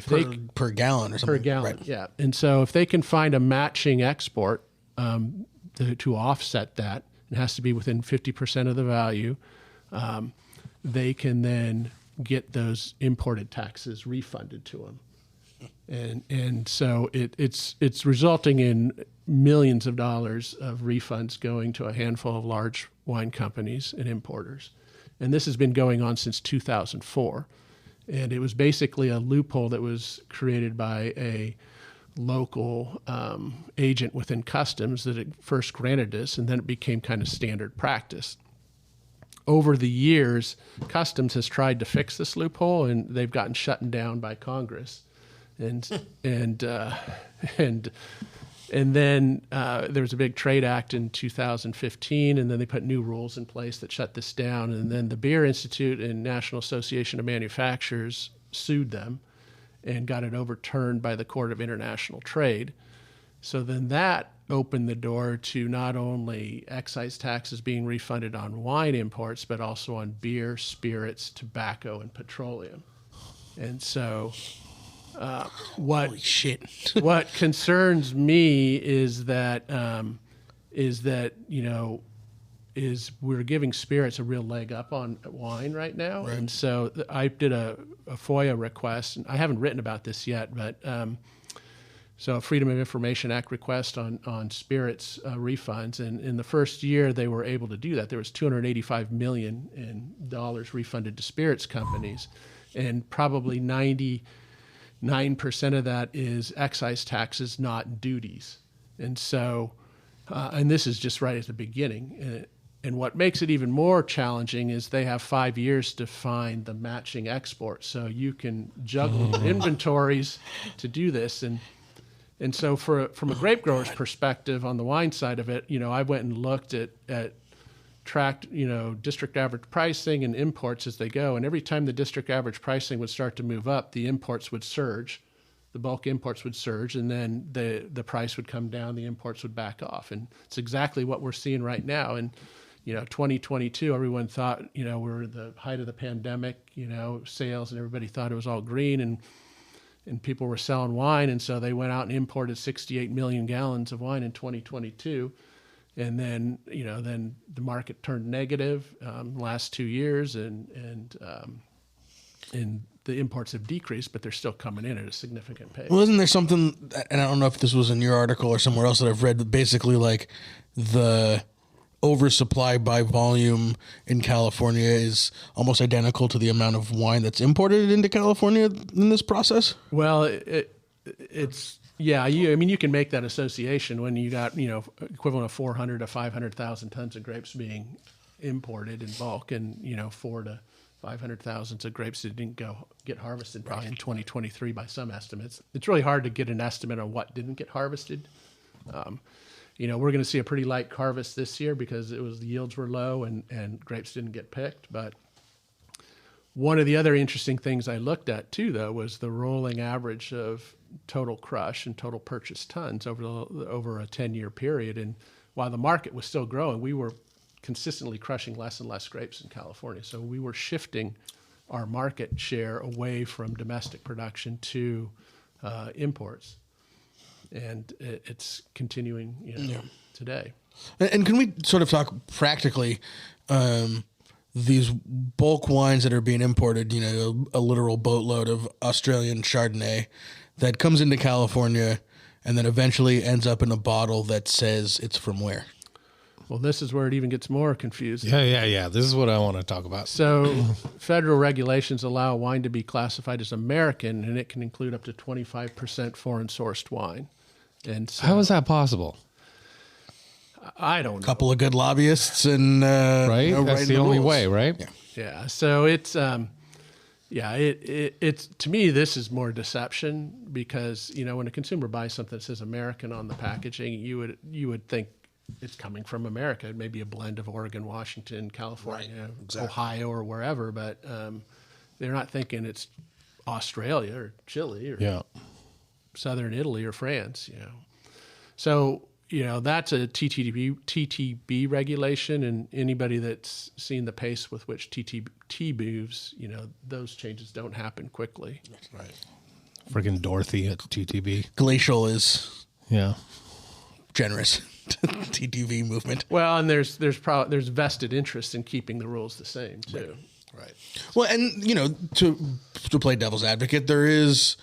Per gallon or something. Per gallon, right. yeah. And so if they can find a matching export to offset that, it has to be within 50% of the value, they can then get those imported taxes refunded to them. And so it's resulting in millions of dollars of refunds going to a handful of large wine companies and importers. And this has been going on since 2004. And it was basically a loophole that was created by a local agent within customs that it first granted this, and then it became kind of standard practice. Over the years, customs has tried to fix this loophole, and they've gotten shut down by Congress. And then there was a big trade act in 2015, and then they put new rules in place that shut this down. And then the Beer Institute and National Association of Manufacturers sued them and got it overturned by the Court of International Trade. So then that opened the door to not only excise taxes being refunded on wine imports, but also on beer, spirits, tobacco, and petroleum. And so Holy shit. what concerns me is that we're giving spirits a real leg up on wine right now. Right. And so I did a FOIA request, and I haven't written about this yet, but so a Freedom of Information Act request on spirits refunds. And in the first year, they were able to do that. There was $285 million in dollars refunded to spirits companies, and probably 99% of that is excise taxes, not duties. And so, and this is just right at the beginning. And what makes it even more challenging is they have 5 years to find the matching export. So you can juggle inventories to do this. And so from a grape grower's perspective on the wine side of it, I went and looked at tracked, district average pricing and imports as they go. And every time the district average pricing would start to move up, the imports would surge, the bulk imports would surge, and then the price would come down, the imports would back off. And it's exactly what we're seeing right now. And 2022, everyone thought, we're at the height of the pandemic, sales, and everybody thought it was all green, and people were selling wine. And so they went out and imported 68 million gallons of wine in 2022. And then, then the market turned negative last 2 years, and the imports have decreased, but they're still coming in at a significant pace. Well, isn't there something, and I don't know if this was in your article or somewhere else that I've read, basically like the oversupply by volume in California is almost identical to the amount of wine that's imported into California in this process? Well, it's... Yeah, you can make that association when you got, equivalent of 400 to 500,000 tons of grapes being imported in bulk, and 4 to 500,000 of grapes that didn't get harvested probably in 2023 by some estimates. It's really hard to get an estimate on what didn't get harvested. We're going to see a pretty light harvest this year because the yields were low and grapes didn't get picked. But one of the other interesting things I looked at too, though, was the rolling average of total crush and total purchase tons over a 10-year period. And while the market was still growing, we were consistently crushing less and less grapes in California. So we were shifting our market share away from domestic production to imports. And it's continuing today. And can we sort of talk practically, these bulk wines that are being imported, a literal boatload of Australian Chardonnay that comes into California and then eventually ends up in a bottle that says it's from where? Well, this is where it even gets more confusing. Yeah. This is what I want to talk about. So federal regulations allow wine to be classified as American, and it can include up to 25% foreign-sourced wine. And so, how is that possible? I don't know. A couple of good lobbyists and right. That's the only way, right? Yeah. So it's it's to me this is more deception because when a consumer buys something that says American on the packaging, you would think it's coming from America. It may be a blend of Oregon, Washington, California, exactly. Ohio, or wherever, but they're not thinking it's Australia or Chile or Southern Italy or France. So. That's a TTB regulation, and anybody that's seen the pace with which TTB moves, those changes don't happen quickly. Right. Friggin' Dorothy at TTB. Glacial is generous to the TTB movement. Well, and there's vested interest in keeping the rules the same too. Right. Well, and to play devil's advocate, there is,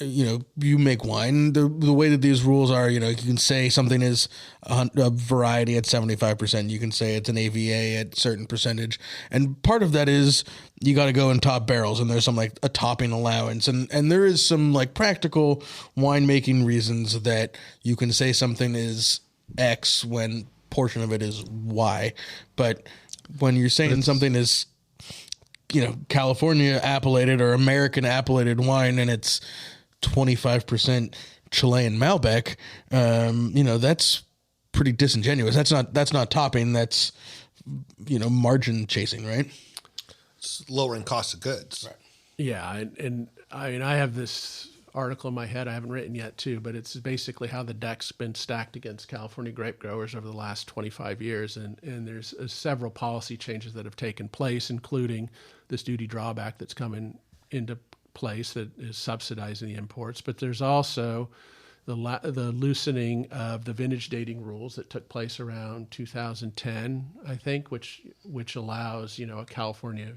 you make wine. The way that these rules are, you can say something is a variety at 75%. You can say it's an AVA at a certain percentage, and part of that is you got to go and top barrels, and there's some like a topping allowance, and there is some like practical winemaking reasons that you can say something is X when portion of it is Y, but when you're saying something is, California appellated or American appellated wine, and it's 25% Chilean Malbec, that's pretty disingenuous. That's not topping. That's, margin chasing, right? It's lowering cost of goods. Right. Yeah. And I mean, I have this article in my head I haven't written yet too, but it's basically how the deck's been stacked against California grape growers over the last 25 years. And there's several policy changes that have taken place, including this duty drawback that's coming into place that is subsidizing the imports. But there's also the loosening of the vintage dating rules that took place around 2010, I think, which allows, a California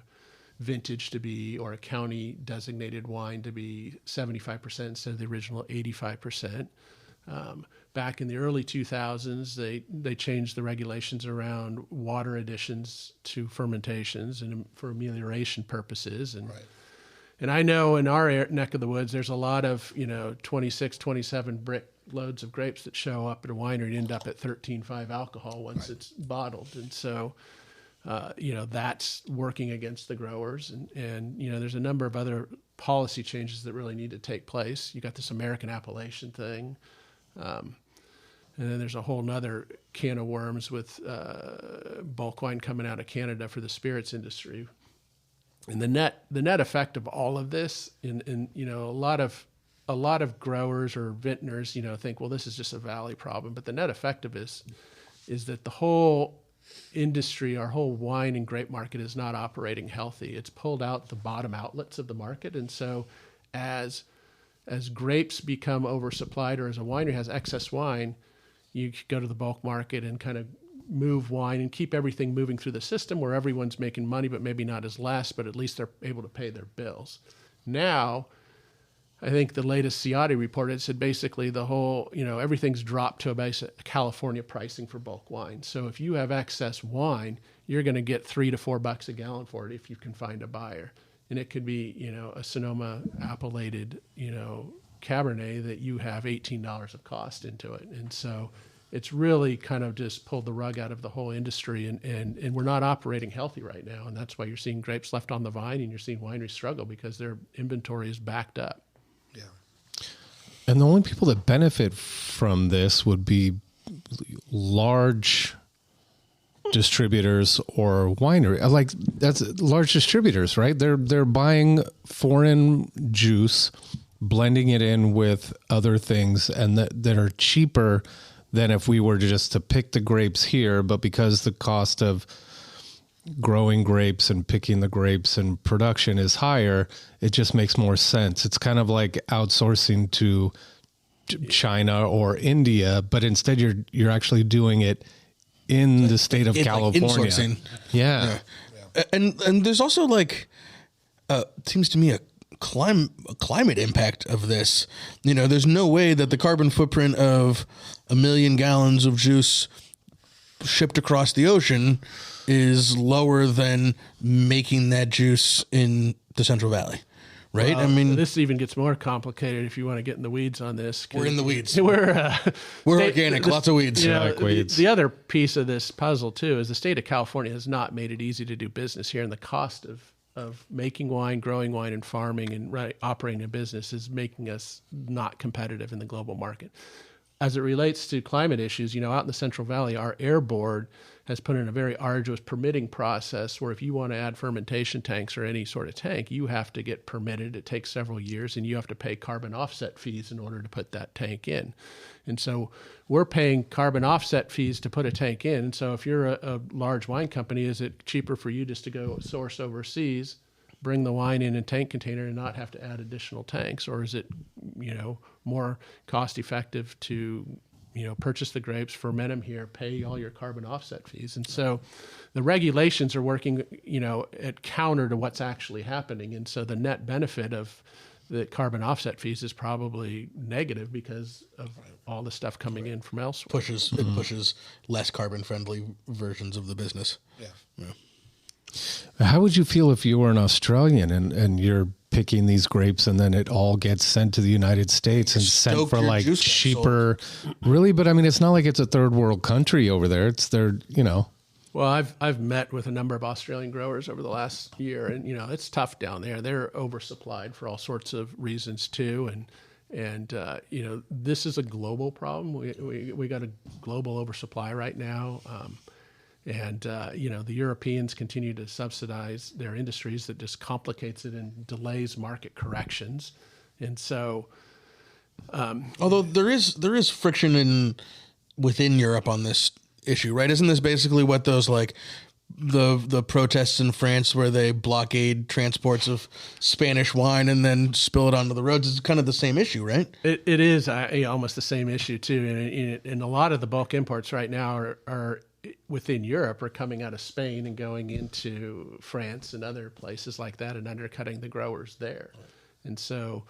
vintage to be, or a county designated wine to be 75% instead of the original 85%. Back in the early 2000s, they changed the regulations around water additions to fermentations and for amelioration purposes. And right. And I know in our neck of the woods, there's a lot of, 26, 27 brick loads of grapes that show up at a winery and end up at 13.5 alcohol once it's bottled. And so, that's working against the growers. And there's a number of other policy changes that really need to take place. You got this American appellation thing. And then there's a whole nother can of worms with bulk wine coming out of Canada for the spirits industry. And the net effect of all of this, a lot of growers or vintners, think, well, this is just a valley problem. But the net effect of this is that the whole industry, our whole wine and grape market is not operating healthy. It's pulled out the bottom outlets of the market. And so as grapes become oversupplied, or as a winery has excess wine, you go to the bulk market and kind of move wine and keep everything moving through the system where everyone's making money, but maybe not as less, but at least they're able to pay their bills. Now, I think the latest Ciotti report, it said basically the whole, everything's dropped to a basic California pricing for bulk wine. So if you have excess wine, you're going to get $3 to $4 a gallon for it if you can find a buyer. And it could be, a Sonoma appellated, Cabernet that you have $18 of cost into it. And so it's really kind of just pulled the rug out of the whole industry, and we're not operating healthy right now. And that's why you're seeing grapes left on the vine, and you're seeing wineries struggle because their inventory is backed up. Yeah. And the only people that benefit from this would be large distributors or winery. Like, that's large distributors, right? They're buying foreign juice, blending it in with other things, and that are cheaper than if we were just to pick the grapes here. But because the cost of growing grapes and picking the grapes and production is higher, it just makes more sense. It's kind of like outsourcing to China or India, but instead you're actually doing it in the state of California. Like insourcing. Yeah. And there's also it seems to me a climate impact of this. There's no way that the carbon footprint of 1 million gallons of juice shipped across the ocean is lower than making that juice in the Central Valley, right? Well, this even gets more complicated if you want to get in the weeds on this. We're in the weeds. We're organic, lots of weeds. Weeds. The other piece of this puzzle too is the state of California has not made it easy to do business here, and the cost of making wine, growing wine, and farming and operating a business is making us not competitive in the global market. As it relates to climate issues, out in the Central Valley, our air board has put in a very arduous permitting process where if you want to add fermentation tanks or any sort of tank, you have to get permitted. It takes several years, and you have to pay carbon offset fees in order to put that tank in. And so we're paying carbon offset fees to put a tank in. And so if you're a large wine company, is it cheaper for you just to go source overseas, bring the wine in a tank container and not have to add additional tanks? Or is it, more cost effective to purchase the grapes, ferment them here, pay all your carbon offset fees. And so the regulations are working, at counter to what's actually happening. And so the net benefit of the carbon offset fees is probably negative because of all the stuff coming in from elsewhere. It pushes less carbon friendly versions of the business. Yeah. How would you feel if you were an Australian and you're picking these grapes and then it all gets sent to the United States and sent for like cheaper? Really? But I mean, it's not like it's a third world country over there. It's their, Well, I've met with a number of Australian growers over the last year, and it's tough down there. They're oversupplied for all sorts of reasons too, and this is a global problem. We got a global oversupply right now, and the Europeans continue to subsidize their industries. That just complicates it and delays market corrections, and so. Although there is friction within Europe on this issue, right? Isn't this basically what those like the protests in France where they blockade transports of Spanish wine and then spill it onto the roads? It's kind of the same issue, right? It is almost the same issue too, and a lot of the bulk imports right now are within Europe are coming out of Spain and going into France and other places like that and undercutting the growers there, and so.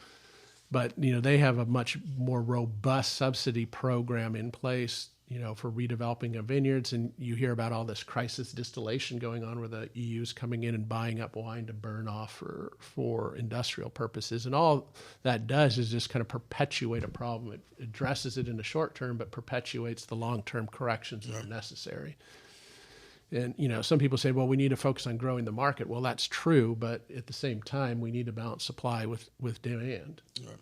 But they have a much more robust subsidy program in place, for redeveloping of vineyards. And you hear about all this crisis distillation going on where the EU's coming in and buying up wine to burn off for industrial purposes. And all that does is just kind of perpetuate a problem. It addresses it in the short term, but perpetuates the long-term corrections that are necessary. And, some people say, well, we need to focus on growing the market. Well, that's true, but at the same time, we need to balance supply with demand. Right.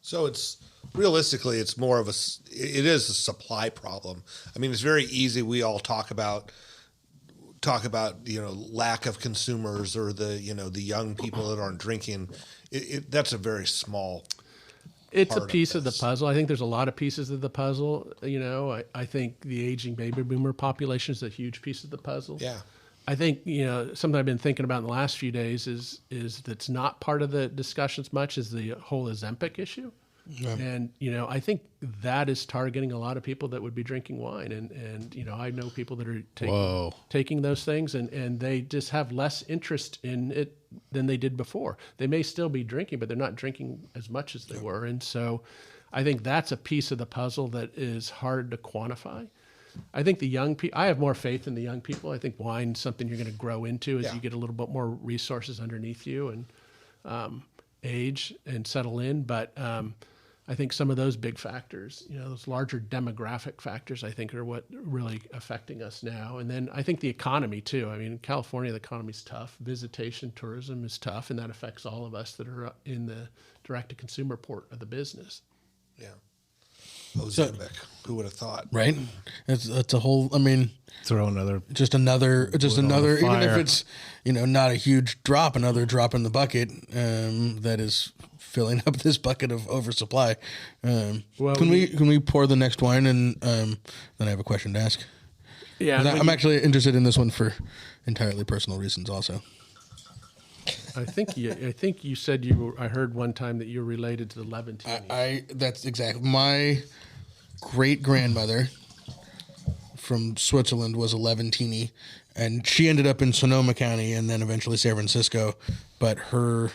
So it's realistically, it's more of it is a supply problem. I mean, it's very easy. We all talk about lack of consumers or the young people that aren't drinking. That's a very small. It's a piece of the puzzle. I think there's a lot of pieces of the puzzle. I think the aging baby boomer population is a huge piece of the puzzle. Yeah. I think, something I've been thinking about in the last few days is that's not part of the discussions much is the whole Ozempic issue. Yeah. And, I think that is targeting a lot of people that would be drinking wine. And I know people that are taking those things and they just have less interest in it than they did before. They may still be drinking, but they're not drinking as much as they were. And so I think that's a piece of the puzzle that is hard to quantify. I think the young people, I have more faith in the young people. I think wine's something you're going to grow into as you get a little bit more resources underneath you and age and settle in. But I think some of those big factors, those larger demographic factors, I think are what really affecting us now. And then I think the economy too. I mean, in California, the economy's tough. Visitation, tourism is tough, and that affects all of us that are in the direct-to-consumer port of the business. Yeah. Ozempic. Who would have thought? Right. It's a whole. I mean, throw another. Just another. Even if it's not a huge drop, another drop in the bucket that is filling up this bucket of oversupply. Can we pour the next wine and then I have a question to ask. Yeah, I'm actually interested in this one for entirely personal reasons, also. I think you said I heard one time that you're related to the Levantini. That's exactly my great grandmother from Switzerland was a Levantini, and she ended up in Sonoma County and then eventually San Francisco, but her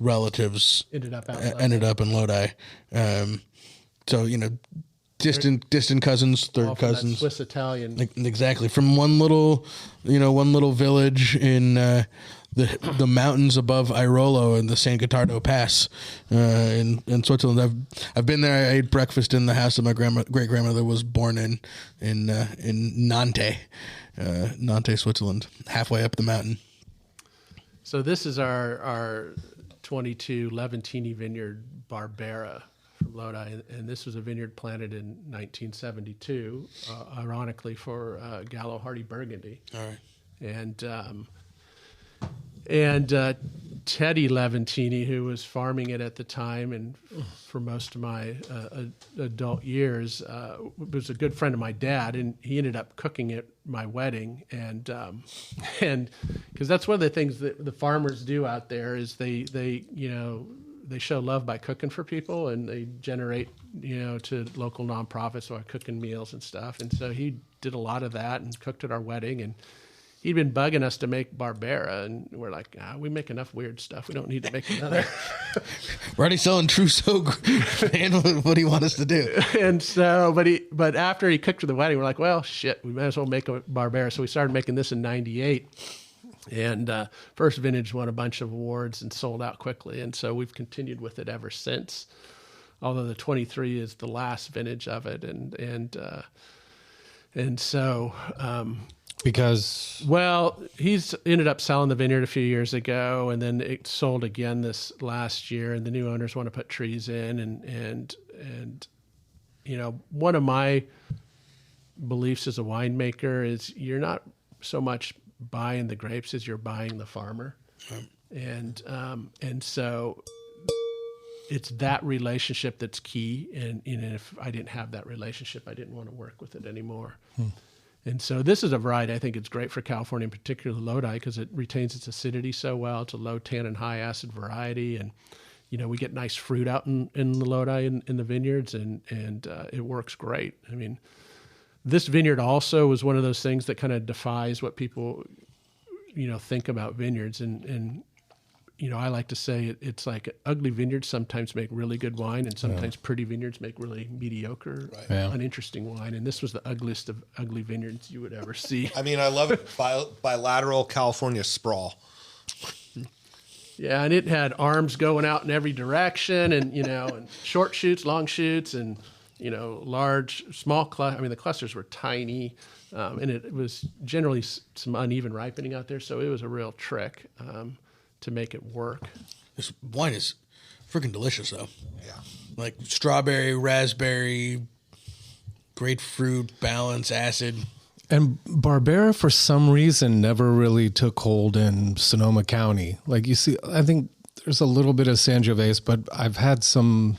relatives ended up in Lodi. So distant cousins, third cousins, Swiss Italian, exactly, from one little village in. The mountains above Airolo and the San Gotardo Pass in Switzerland. I've been there. I ate breakfast in the house that my great grandmother was born in Nantes, Switzerland, halfway up the mountain. So this is our 22 Levantini vineyard Barbera from Lodi, and this was a vineyard planted in 1972, ironically for Gallo Hardy Burgundy. All right, and Teddy Levantini, who was farming it at the time and for most of my adult years, was a good friend of my dad, and he ended up cooking at my wedding. And because that's one of the things that the farmers do out there is they they show love by cooking for people, and they generate, to local nonprofits or cooking meals and stuff. And so he did a lot of that and cooked at our wedding, and he'd been bugging us to make Barbera, and we're like, we make enough weird stuff. We don't need to make another. We're already selling Trousseau. Man, what do you want us to do? And so, but after he cooked for the wedding, we're like, well, shit, we might as well make a Barbera. So we started making this in '98, and first vintage won a bunch of awards and sold out quickly. And so we've continued with it ever since. Although the 23 is the last vintage of it, and so. Because he's ended up selling the vineyard a few years ago, and then it sold again this last year, and the new owners want to put trees in, and one of my beliefs as a winemaker is you're not so much buying the grapes as you're buying the farmer, and so it's that relationship that's key, and if I didn't have that relationship, I didn't want to work with it anymore. And so this is a variety I think it's great for California, in particular Lodi, because it retains its acidity so well. It's a low tannin, high acid variety, and we get nice fruit out in the Lodi in the vineyards, and it works great. I mean, this vineyard also was one of those things that kind of defies what people think about vineyards, and I like to say it's like ugly vineyards sometimes make really good wine, and sometimes pretty vineyards make really mediocre, uninteresting wine. And this was the ugliest of ugly vineyards you would ever see. I mean, I love it. Bilateral California sprawl. Yeah, and it had arms going out in every direction, and and short shoots, long shoots, and large, small clusters. I mean, the clusters were tiny, and it was generally some uneven ripening out there. So it was a real trick to make it work. This wine is freaking delicious, though. Yeah. Like strawberry, raspberry, grapefruit, balance, acid. And Barbera, for some reason, never really took hold in Sonoma County. Like you see, I think there's a little bit of Sangiovese, but I've had some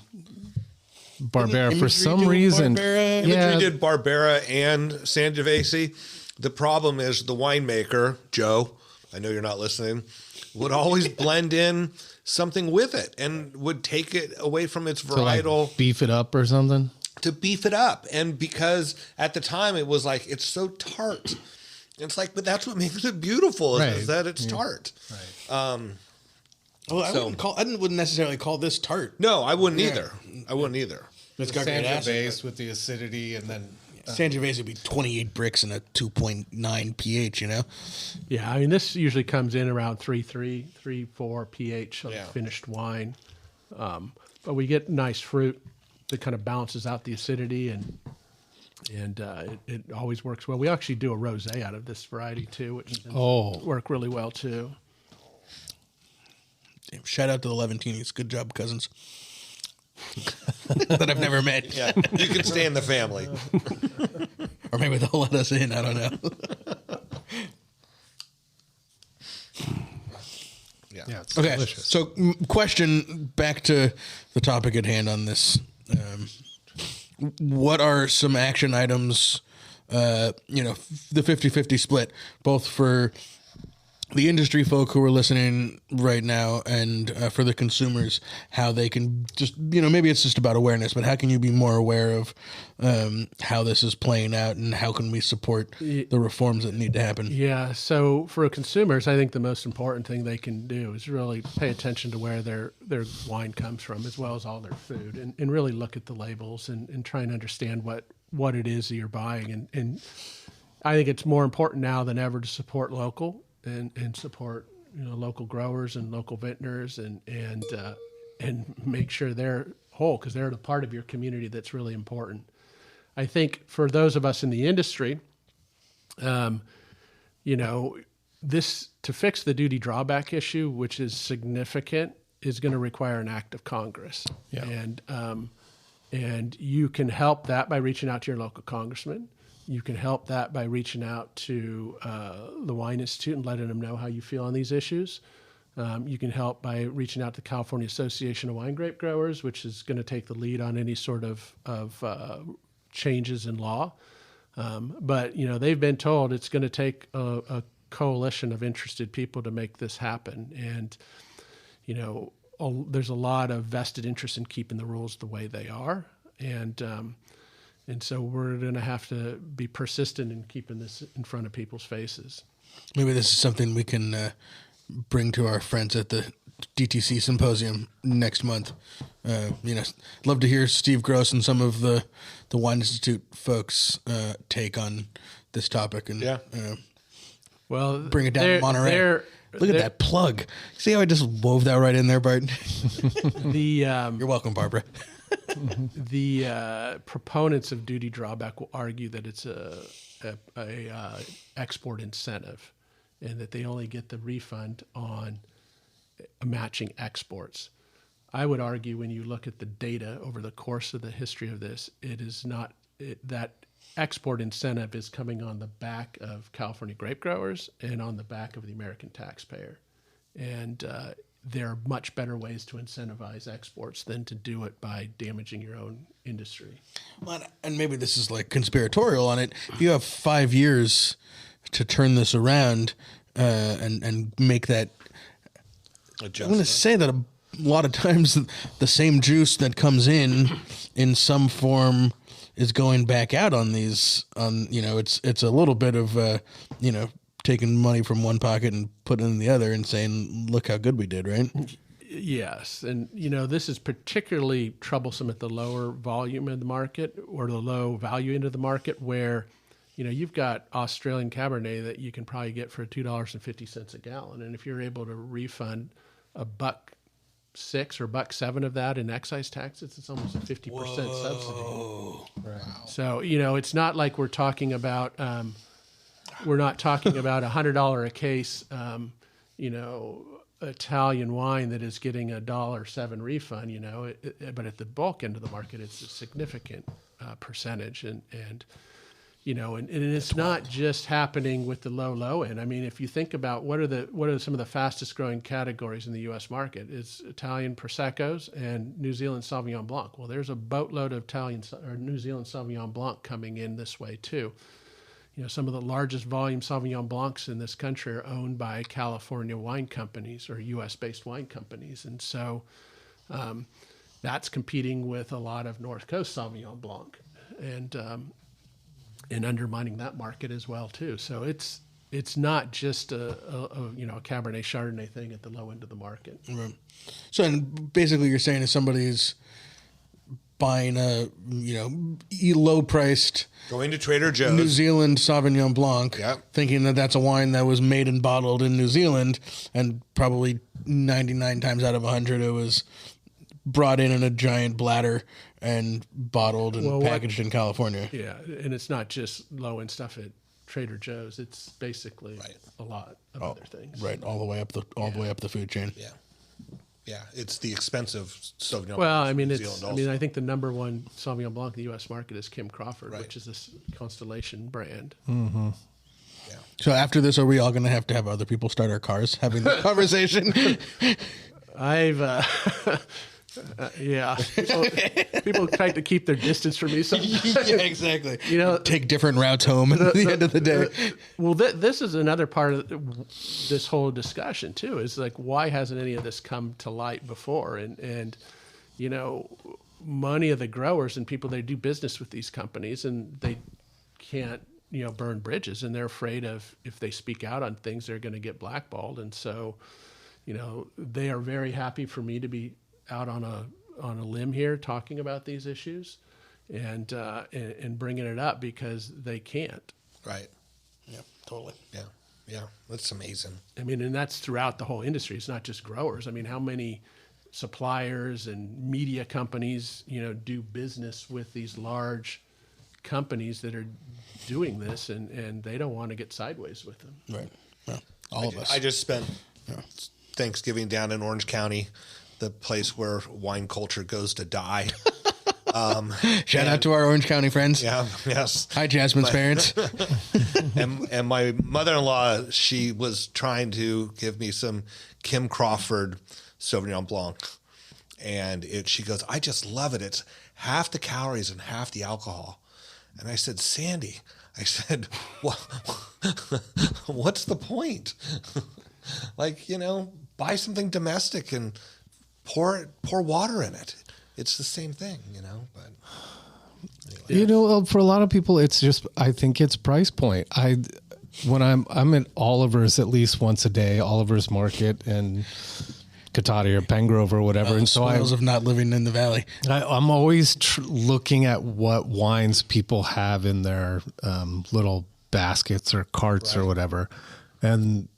Barbera for some reason. Imagery did Barbera and Sangiovese. The problem is the winemaker, Joe, I know you're not listening, would always blend in something with it and would take it away from its varietal. Like beef it up or something? To beef it up. And because at the time it was like, it's so tart. It's like, but that's what makes it beautiful is that it's tart. Right. I wouldn't necessarily call this tart. No, I wouldn't either. I wouldn't either. It's got Sangiovese with the acidity, and then Sangiovese would be 28 bricks and a 2.9 pH, Yeah, I mean, this usually comes in around 3.4 pH of finished wine. But we get nice fruit that kind of balances out the acidity, and it always works well. We actually do a rosé out of this variety, too, which work really well, too. Shout out to the Leventinis. Good job, cousins. That I've never met. Yeah, you can stay in the family. Or maybe they'll let us in. I don't know. Yeah. it's Okay. delicious. So, question back to the topic at hand on this. What are some action items, the 50-50 split, both for the industry folk who are listening right now and for the consumers, how they can just, maybe it's just about awareness, but how can you be more aware of how this is playing out, and how can we support the reforms that need to happen? Yeah. So for consumers, I think the most important thing they can do is really pay attention to where their wine comes from, as well as all their food, and really look at the labels and try and understand what it is that you're buying. And I think it's more important now than ever to support local and support local growers and local vintners and make sure they're whole, because they're the part of your community that's really important. I think for those of us in the industry, this, to fix the duty drawback issue, which is significant, is going to require an act of Congress. Yeah. And you can help that by reaching out to your local congressman. You can help that by reaching out to the Wine Institute and letting them know how you feel on these issues. You can help by reaching out to the California Association of Wine Grape Growers, which is going to take the lead on any sort of changes in law. But they've been told it's going to take a coalition of interested people to make this happen. And there's a lot of vested interest in keeping the rules the way they are, and so we're going to have to be persistent in keeping this in front of people's faces. Maybe this is something we can bring to our friends at the DTC symposium next month. Love to hear Steve Gross and some of the Wine Institute folks take on this topic and bring it down to Monterey. Look at that plug. See how I just wove that right in there, Bart? You're welcome, Barbara. The proponents of duty drawback will argue that it's a export incentive, and that they only get the refund on matching exports. I would argue, when you look at the data over the course of the history of this, it is not that export incentive is coming on the back of California grape growers and on the back of the American taxpayer. And there are much better ways to incentivize exports than to do it by damaging your own industry. Well, and maybe this is like conspiratorial on it. If you have 5 years to turn this around and make that adjustment. I'm going to say that a lot of times the same juice that comes in some form is going back out on these. It's a little bit of taking money from one pocket and putting it in the other and saying, look how good we did, right? Yes. And, this is particularly troublesome at the lower volume of the market or the low value end of the market, where, you've got Australian Cabernet that you can probably get for $2.50 a gallon. And if you're able to refund $1.06 or $1.07 of that in excise taxes, it's almost a 50% subsidy. Right. So, it's not like we're talking about, $100 a case, Italian wine that is getting a $1.07 refund, but at the bulk end of the market, it's a significant percentage. And it's not just happening with the low end. I mean, if you think about what are some of the fastest growing categories in the U.S. market, it's Italian Proseccos and New Zealand Sauvignon Blanc. Well, there's a boatload of New Zealand Sauvignon Blanc coming in this way too. Some of the largest volume Sauvignon Blancs in this country are owned by California wine companies or U.S.-based wine companies. And so that's competing with a lot of North Coast Sauvignon Blanc and undermining that market as well, too. So it's not just a Cabernet Chardonnay thing at the low end of the market. Right. So and basically you're saying if somebody's buying a low priced going to Trader Joe's New Zealand Sauvignon Blanc, thinking that that's a wine that was made and bottled in New Zealand, and probably 99 times out of 100 it was brought in a giant bladder and bottled and packaged in California. Yeah, and it's not just low end stuff at Trader Joe's. It's basically a lot of other things. Right, all the way up the food chain. Yeah. Yeah, it's the expensive Sauvignon. Well, I mean, I think the number one Sauvignon Blanc in the U.S. market is Kim Crawford, which is this Constellation brand. Mm-hmm. Yeah. So after this, are we all going to have other people start our cars having the conversation? People try to keep their distance from me sometimes. Yeah, exactly. Take different routes home at the end of the day. This is another part of this whole discussion too. Is like, why hasn't any of this come to light before? And many of the growers and people, they do business with these companies, and they can't burn bridges, and they're afraid of, if they speak out on things, they're going to get blackballed. And so they are very happy for me to be out on a limb here talking about these issues and bringing it up, because they can't. Right. Yeah, totally. Yeah. Yeah. That's amazing. I mean, and that's throughout the whole industry. It's not just growers. I mean, how many suppliers and media companies, do business with these large companies that are doing this, and they don't want to get sideways with them. Right. Yeah. All of us. I just spent Thanksgiving down in Orange County, the place where wine culture goes to die. Shout out to our Orange County friends. Yeah, yes. Hi, Jasmine's parents. and my mother-in-law, she was trying to give me some Kim Crawford Sauvignon Blanc. And she goes, I just love it. It's half the calories and half the alcohol. And I said, Sandy, what's the point? Buy something domestic and pour water in it. It's the same thing, you know. But anyway. You know, for a lot of people, it's just, I think it's price point. When I'm at Oliver's at least once a day, Oliver's Market and Katati or Pengrove or whatever. And so spoils of not living in the valley. I'm always looking at what wines people have in their little baskets or carts or whatever. And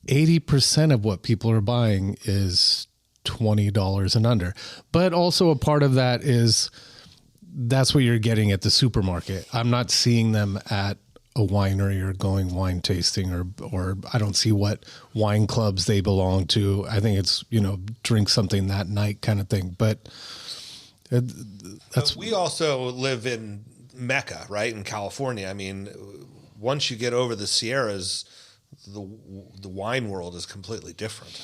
80% of what people are buying is $20 and under. But also a part of that is that's what you're getting at the supermarket. I'm not seeing them at a winery or going wine tasting or I don't see what wine clubs they belong to. I think it's, you know, drink something that night kind of thing. But we also live in Mecca, right? In California. I mean, once you get over the Sierras, the wine world is completely different,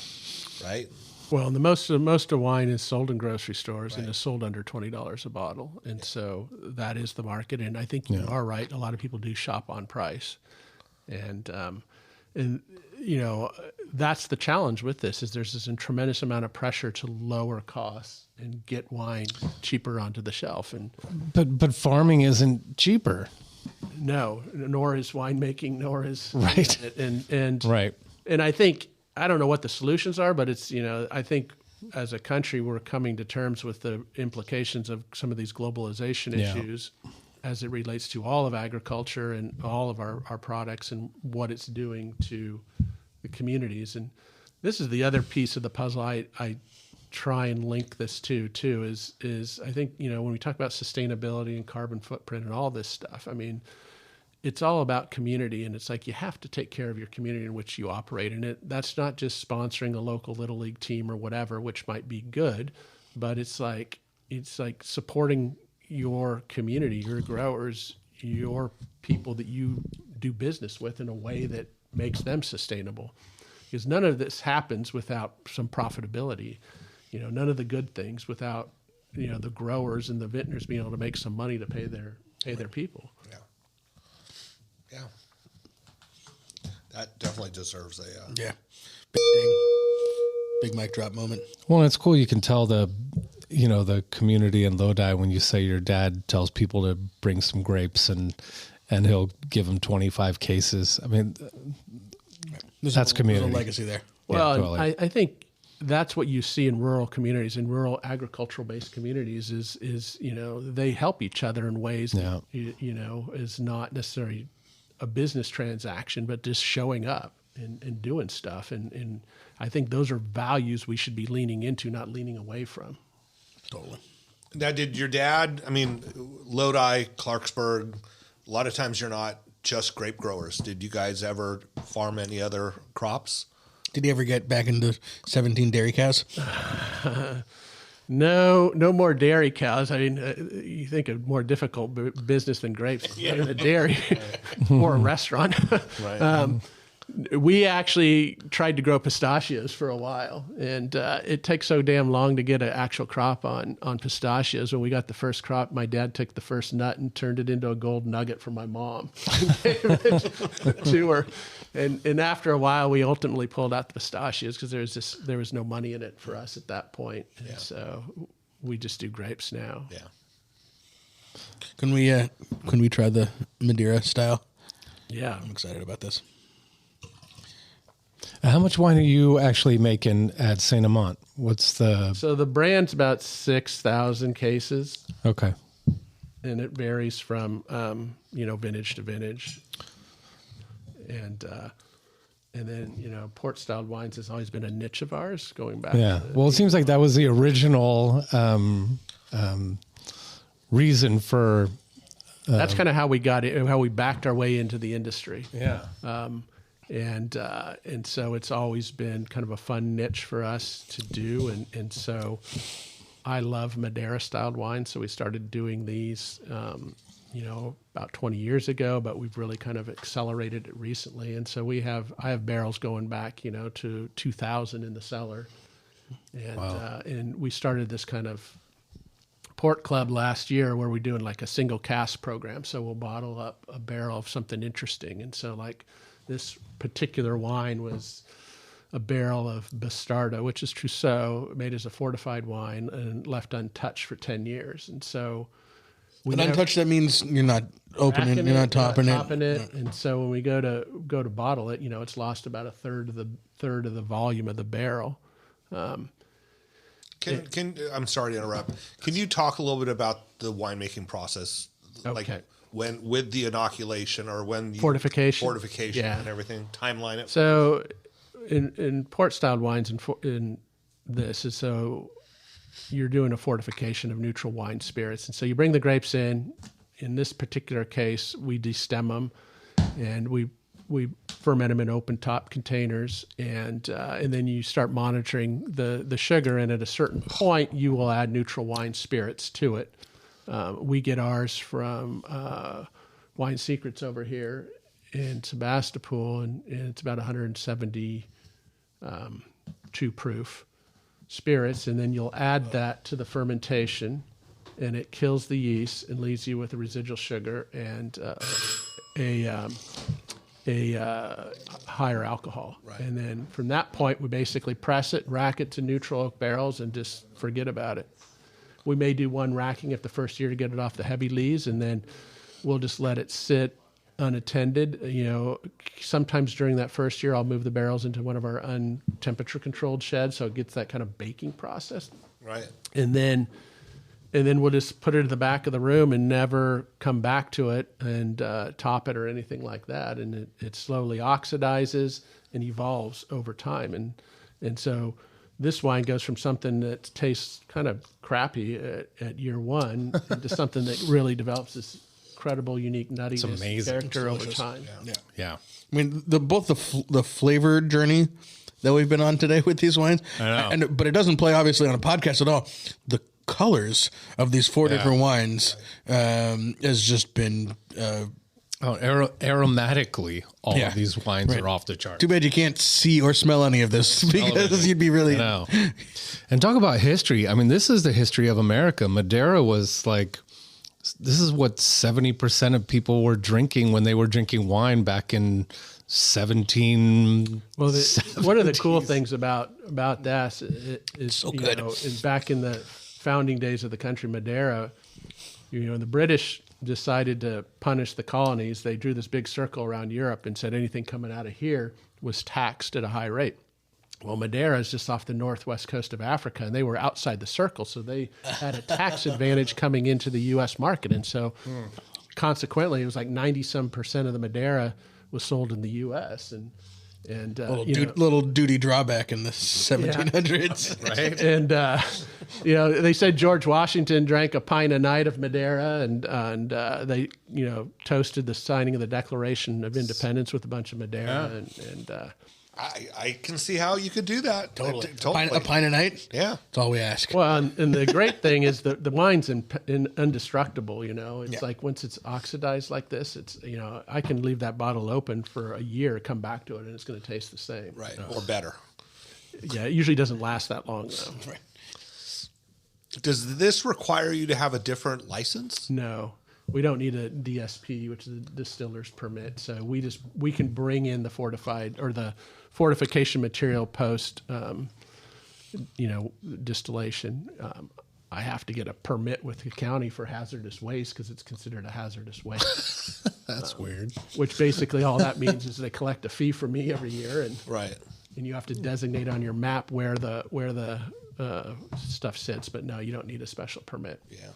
right? Well, the most of wine is sold in grocery stores and is sold under $20 a bottle, and so that is the market. And I think you are right. A lot of people do shop on price, and you know that's the challenge with this. Is there's this tremendous amount of pressure to lower costs and get wine cheaper onto the shelf, and but farming isn't cheaper. No, nor is winemaking, nor is right, and right, and I think. I don't know what the solutions are, but it's, you know, I think as a country, we're coming to terms with the implications of some of these globalization issues as it relates to all of agriculture and all of our products and what it's doing to the communities. And this is the other piece of the puzzle I try and link this to too, is I think, you know, when we talk about sustainability and carbon footprint and all this stuff, I mean, it's all about community, and it's like you have to take care of your community in which you operate. And that's not just sponsoring a local little league team or whatever, which might be good, but it's like supporting your community, your growers, your people that you do business with in a way that makes them sustainable. Because none of this happens without some profitability. You know, none of the good things without, you know, the growers and the vintners being able to make some money to pay their people. Yeah. Yeah, that definitely deserves a big ding, big mic drop moment. Well, it's cool. You can tell the community in Lodi when you say your dad tells people to bring some grapes and he'll give them 25 cases. I mean, that's community. There's a legacy there. Well, yeah, totally. I think that's what you see in rural communities, in rural agricultural based communities is, you know, they help each other in ways that, you know, is not necessarily a business transaction, but just showing up and doing stuff. And I think those are values we should be leaning into, not leaning away from. Totally. Now, did your dad, I mean, Lodi, Clarksburg, a lot of times you're not just grape growers. Did you guys ever farm any other crops? Did he ever get back into 17 dairy cows? No more dairy cows. I mean, you think of more difficult business than grapes, having a dairy or a restaurant. Right. We actually tried to grow pistachios for a while, and it takes so damn long to get an actual crop on pistachios. When we got the first crop, my dad took the first nut and turned it into a gold nugget for my mom to her. And after a while, we ultimately pulled out the pistachios because there was no money in it for us at that point. And so we just do grapes now. Yeah. Can we try the Madeira style? Yeah, I'm excited about this. How much wine are you actually making at Saint Amant? So the brand's about 6,000 cases. Okay. And it varies from, vintage to vintage. And then, you know, port-styled wines has always been a niche of ours going back. Yeah. Well, it seems like that was the original reason for... That's kind of how we got it, how we backed our way into the industry. Yeah. And so it's always been kind of a fun niche for us to do. And so I love Madeira styled wine. So we started doing these, about 20 years ago, but we've really kind of accelerated it recently. And so I have barrels going back, to 2000 in the cellar. And, and we started this kind of port club last year where we're doing like a single cask program. So we'll bottle up a barrel of something interesting. And so like, this particular wine was a barrel of Bastardo, which is Trousseau, made as a fortified wine and left untouched for 10 years. And so And untouched, that means you're not opening it, you're not topping it. And so when we go to bottle it, it's lost about a third of the volume of the barrel. I'm sorry to interrupt. Can you talk a little bit about the winemaking process? Okay. Like when with the inoculation or when fortification and everything, timeline it. So in port styled wines in this is so you're doing a fortification of neutral wine spirits. And so you bring the grapes in this particular case, we destem them and we ferment them in open top containers, and then you start monitoring the sugar, and at a certain point you will add neutral wine spirits to it. We get ours from Wine Secrets over here in Sebastopol, and it's about 172 proof spirits, and then you'll add that to the fermentation, and it kills the yeast and leaves you with a residual sugar and a higher alcohol. Right. And then from that point, we basically press it, rack it to neutral oak barrels, and just forget about it. We may do one racking if the first year to get it off the heavy lees, and then we'll just let it sit unattended. Sometimes during that first year, I'll move the barrels into one of our untemperature controlled sheds, so it gets that kind of baking process. Right. And then we'll just put it in the back of the room and never come back to it and top it or anything like that. And it slowly oxidizes and evolves over time. And so this wine goes from something that tastes kind of crappy at year one into something that really develops this incredible, unique nuttiness character over time. Yeah. I mean, both the flavor journey that we've been on today with these wines, I know. but it doesn't play obviously on a podcast at all. The colors of these four different wines has just been aromatically all of these wines are off the chart. Too bad you can't see or smell any of this because you'd be really And talk about history. I mean, this is the history of America. Madeira was like, this is what 70% of people were drinking when they were drinking wine back in 17. Well, one of the cool things about that is so good. Is back in the founding days of the country, Madeira, the British decided to punish the colonies. They drew this big circle around Europe and said anything coming out of here was taxed at a high rate. Well, Madeira is just off the northwest coast of Africa, and they were outside the circle, so they had a tax advantage coming into the U.S. market. And so consequently, it was like 90-some% of the Madeira was sold in the U.S. And little duty drawback in the 1700s. Right. And, they said George Washington drank a pint a night of Madeira, and they, toasted the signing of the Declaration of Independence with a bunch of Madeira. And I can see how you could do that. Totally. A pint a night? Yeah. That's all we ask. Well, and the great thing is the wine's indestructible, It's like once it's oxidized like this, it's, I can leave that bottle open for a year, come back to it, and it's going to taste the same. Right. Or better. Yeah, it usually doesn't last that long, though. Right. Does this require you to have a different license? No. We don't need a DSP, which is a distiller's permit. So we can bring in the fortified or the fortification material post, distillation. I have to get a permit with the county for hazardous waste because it's considered a hazardous waste. That's weird. Which basically all that means is they collect a fee from me every year, and you have to designate on your map where the stuff sits. But no, you don't need a special permit. Yeah.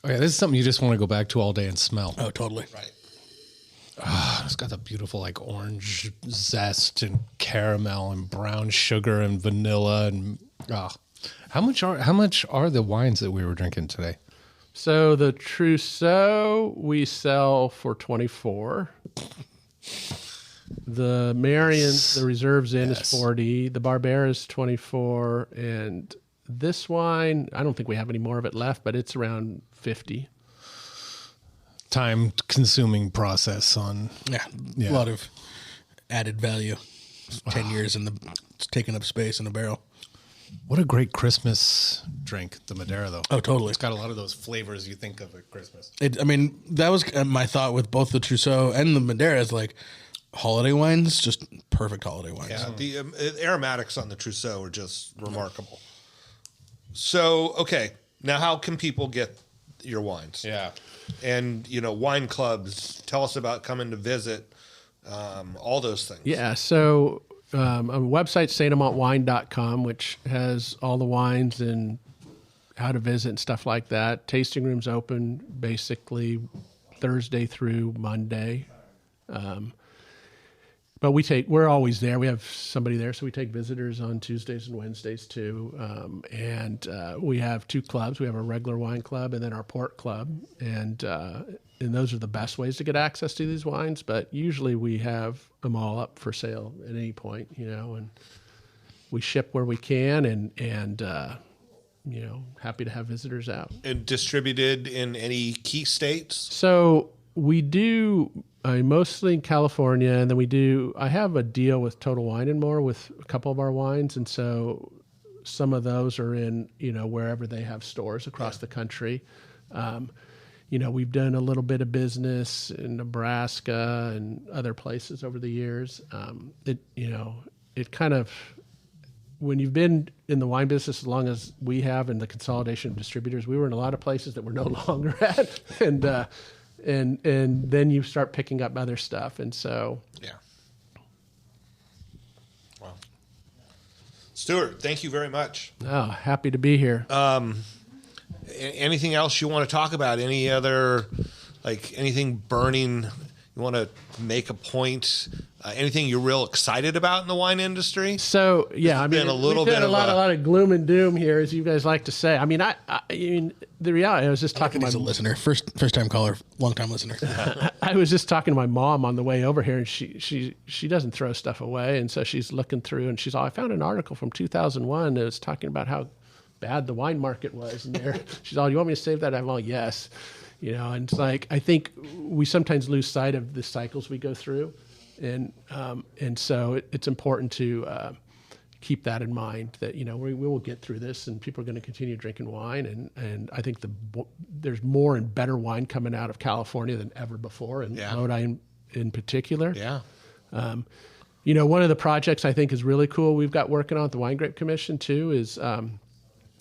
Oh, yeah, this is something you just want to go back to all day and smell. Oh, totally. Right. It's got the beautiful like orange zest and caramel and brown sugar and vanilla and how much are the wines that we were drinking today? So the Trousseau we sell for $24. The Marions, the Reserves Inn is $40. The Barbera is $24, and this wine, I don't think we have any more of it left, but it's around $50. Time-consuming process on... Yeah, a lot of added value. 10 years it's taking up space in a barrel. What a great Christmas drink, the Madeira, though. Oh, totally. It's got a lot of those flavors you think of at Christmas. That was my thought with both the Trousseau and the Madeira is like, holiday wines, just perfect holiday wines. Yeah, the aromatics on the Trousseau are just remarkable. So, okay, now how can people get your wines? Yeah. And, wine clubs, tell us about coming to visit, all those things. Yeah, so a website, stamantwine.com, which has all the wines and how to visit and stuff like that. Tasting rooms open basically Thursday through Monday. But we're always there. We have somebody there, so we take visitors on Tuesdays and Wednesdays too. And we have 2 clubs. We have our regular wine club and then our port club. And those are the best ways to get access to these wines. But usually we have them all up for sale at any point, and we ship where we can and happy to have visitors out. And distributed in any key states? So we do mostly in California, and then I have a deal with Total Wine & More with a couple of our wines, and so some of those are in, wherever they have stores across the country. We've done a little bit of business in Nebraska and other places over the years. It kind of, when you've been in the wine business as long as we have in the consolidation of distributors, we were in a lot of places that we're no longer at. And then you start picking up other stuff. And so. Yeah. Wow. Stuart, thank you very much. Oh, happy to be here. Anything else you want to talk about? Any other, anything burning you want to make a point? Anything you're real excited about in the wine industry? So, yeah, we've had a lot of gloom and doom here, as you guys like to say. I mean, the reality, I was just talking to he's a listener, first time caller, long time listener. I was just talking to my mom on the way over here, and she doesn't throw stuff away, and so she's looking through, and she's all, I found an article from 2001 that was talking about how bad the wine market was, and she's all, you want me to save that? I'm all, yes, and it's like, I think we sometimes lose sight of the cycles we go through, and so it's important to keep that in mind, that we will get through this, and people are going to continue drinking wine, and I think there's more and better wine coming out of California than ever before, and Lodi in particular. Yeah. One of the projects I think is really cool we've got working on at the Winegrape Commission too is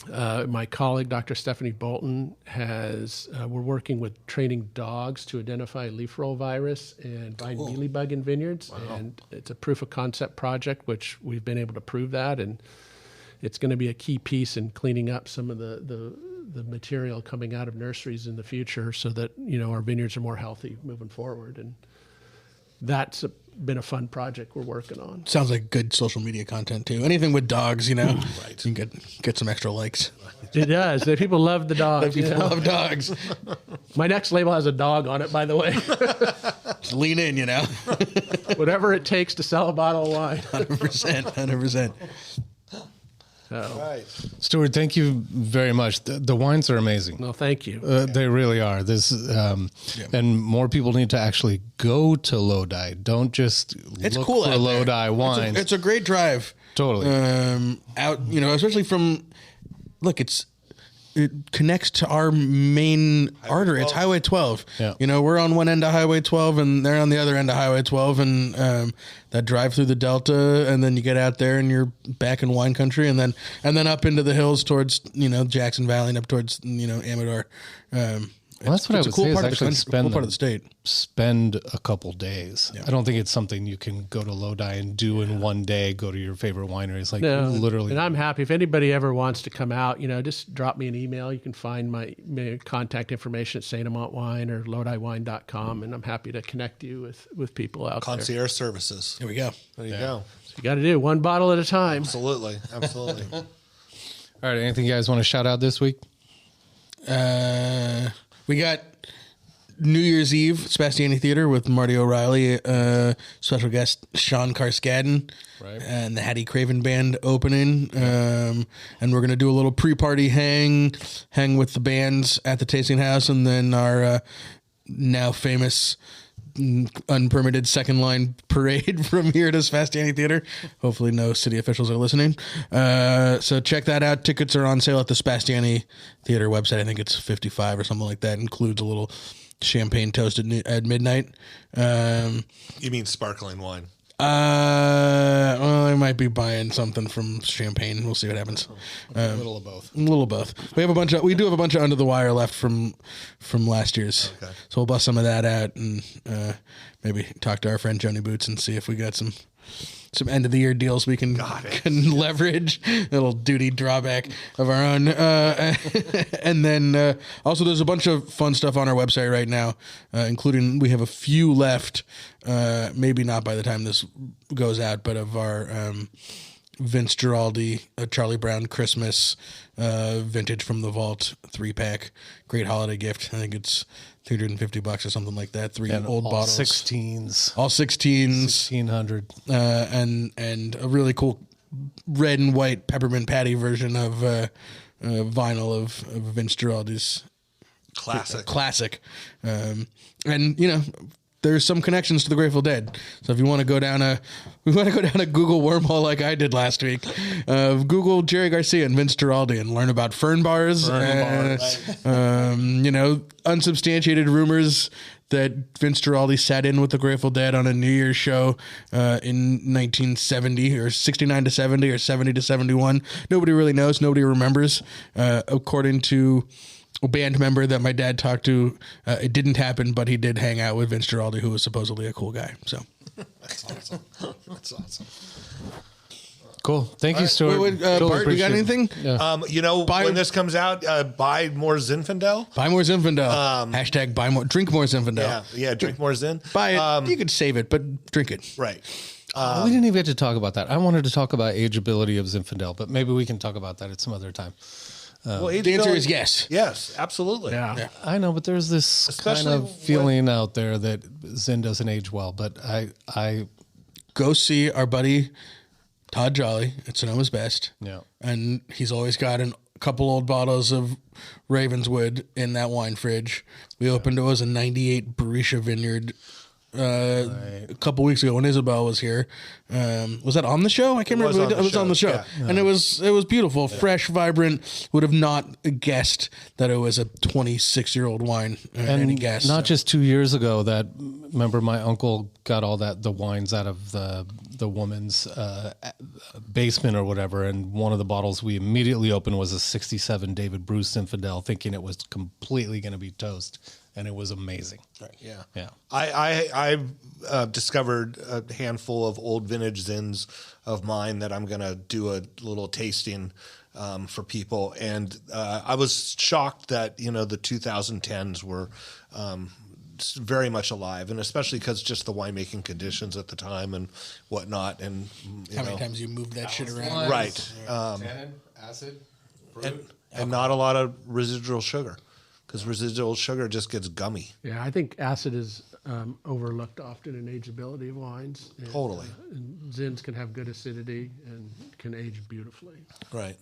my colleague, Dr. Stephanie Bolton, we're working with training dogs to identify leaf roll virus and vine mealybug in vineyards. Wow. And it's a proof of concept project, which we've been able to prove that. And it's going to be a key piece in cleaning up some of the material coming out of nurseries in the future so that, our vineyards are more healthy moving forward. And that's been a fun project we're working on. Sounds like good social media content too. Anything with dogs, right. You can get some extra likes. It does. People love the dogs. People love dogs. My next label has a dog on it, by the way. Just lean in, Whatever it takes to sell a bottle of wine. 100%. All right. Stuart, thank you very much. The wines are amazing. Well, thank you. They really are. And more people need to actually go to Lodi. Don't just look for Lodi wines. It's a great drive. Totally. Out, especially from, it connects to our main artery. It's Highway 12. Yeah. We're on one end of Highway 12 and they're on the other end of Highway 12, and that drive through the Delta, and then you get out there and you're back in wine country, and then up into the hills towards, Jackson Valley and up towards, Amador. That's what I would say is actually cool part of the state. Spend a couple days. Yeah. I don't think it's something you can go to Lodi and do in one day, go to your favorite wineries. Literally. And I'm happy. If anybody ever wants to come out, just drop me an email. You can find my contact information at St. Amant Wine or LodiWine.com, and I'm happy to connect you with people out there. Concierge services. There we go. There you go. So you got to do one bottle at a time. Absolutely. All right. Anything you guys want to shout out this week? We got New Year's Eve, Sebastiani Theater with Marty O'Reilly, special guest Sean Carskadden, right, and the Hattie Craven Band opening. And we're going to do a little pre-party hang with the bands at the Tasting House, and then our now famous unpermitted second line parade from here to Sebastiani Theater. Hopefully no city officials are listening. So check that out. Tickets are on sale at the Sebastiani Theater website. I think it's $55 or something like that. Includes a little champagne toast at midnight. You mean sparkling wine? Well, I might be buying something from Champagne. We'll see what happens. A little of both. A little of both. We do have a bunch of under the wire left from last year's. Okay. So we'll bust some of that out and maybe talk to our friend Joni Boots and see if we got some end of the year deals we can leverage. A little duty drawback of our own. And then also there's a bunch of fun stuff on our website right now, including we have a few left, maybe not by the time this goes out, but of our Vince Giraldi, Charlie Brown Christmas vintage from the vault 3-pack. Great holiday gift. I think it's $350 or something like that. Old bottles. 16s. All 16s. 1600. And a really cool red and white peppermint patty version of vinyl of Vince Giraldi's classic. And there's some connections to the Grateful Dead. So if you want to go down a Google wormhole like I did last week, Google Jerry Garcia and Vince Giraldi and learn about fern bars. Unsubstantiated rumors that Vince Giraldi sat in with the Grateful Dead on a New Year's show in 1970 or 69 to 70 or 70 to 71. Nobody really knows. Nobody remembers. According to a band member that my dad talked to, it didn't happen, but he did hang out with Vince Giraldi, who was supposedly a cool guy. So that's awesome. That's awesome. Cool. Thank you, Stuart. Bart, you got anything? Yeah. When this comes out, buy more Zinfandel. Buy more Zinfandel. Hashtag drink more Zinfandel. Yeah, drink more Zin. Buy it. You could save it, but drink it. Right. We didn't even get to talk about that. I wanted to talk about ageability of Zinfandel, but maybe we can talk about that at some other time. The answer is yes. Yes, absolutely. Yeah. I know, but there's this Especially kind of feeling out there that Zin doesn't age well. But I go see our buddy Todd Jolly at Sonoma's Best. Yeah, and he's always got a couple old bottles of Ravenswood in that wine fridge. We opened it was a '98 Barisha Vineyard. A couple weeks ago when Isabel was here. Was that on the show? I can't remember. It was on the show. Yeah. And it was beautiful, fresh, vibrant. Would have not guessed that it was a 26-year-old wine. And not just 2 years ago that, remember my uncle got all the wines out of the woman's basement or whatever, and one of the bottles we immediately opened was a 67 David Bruce Zinfandel, thinking it was completely going to be toast. And it was amazing. Right. Yeah. Yeah. I discovered a handful of old vintage Zins of mine that I'm going to do a little tasting for people. And I was shocked that, the 2010s were very much alive, and especially because just the winemaking conditions at the time and whatnot. And how many times you moved that shit around? Right. Tannin, acid, and not a lot of residual sugar. Because residual sugar just gets gummy. Yeah, I think acid is overlooked often in ageability of wines. And, totally. And Zins can have good acidity and can age beautifully. Right.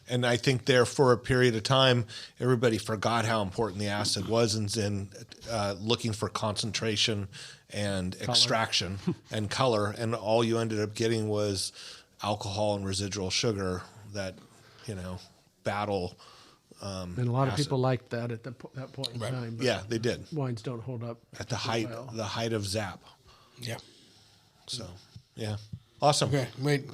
And I think there for a period of time, everybody forgot how important the acid was in Zin, looking for concentration and extraction and color. And all you ended up getting was alcohol and residual sugar that, battle. And a lot of people liked that at that point in time. But yeah, they did. Wines don't hold up at the height of Zap. Yeah. So, yeah. Awesome. Okay,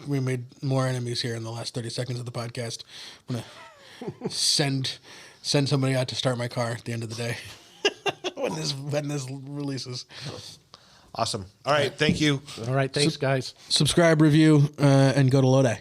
we made more enemies here in the last 30 seconds of the podcast. I'm gonna send somebody out to start my car at the end of the day when this releases. Awesome. All right. Thank you. All right. Thanks, guys. Subscribe, review, and go to Lodi.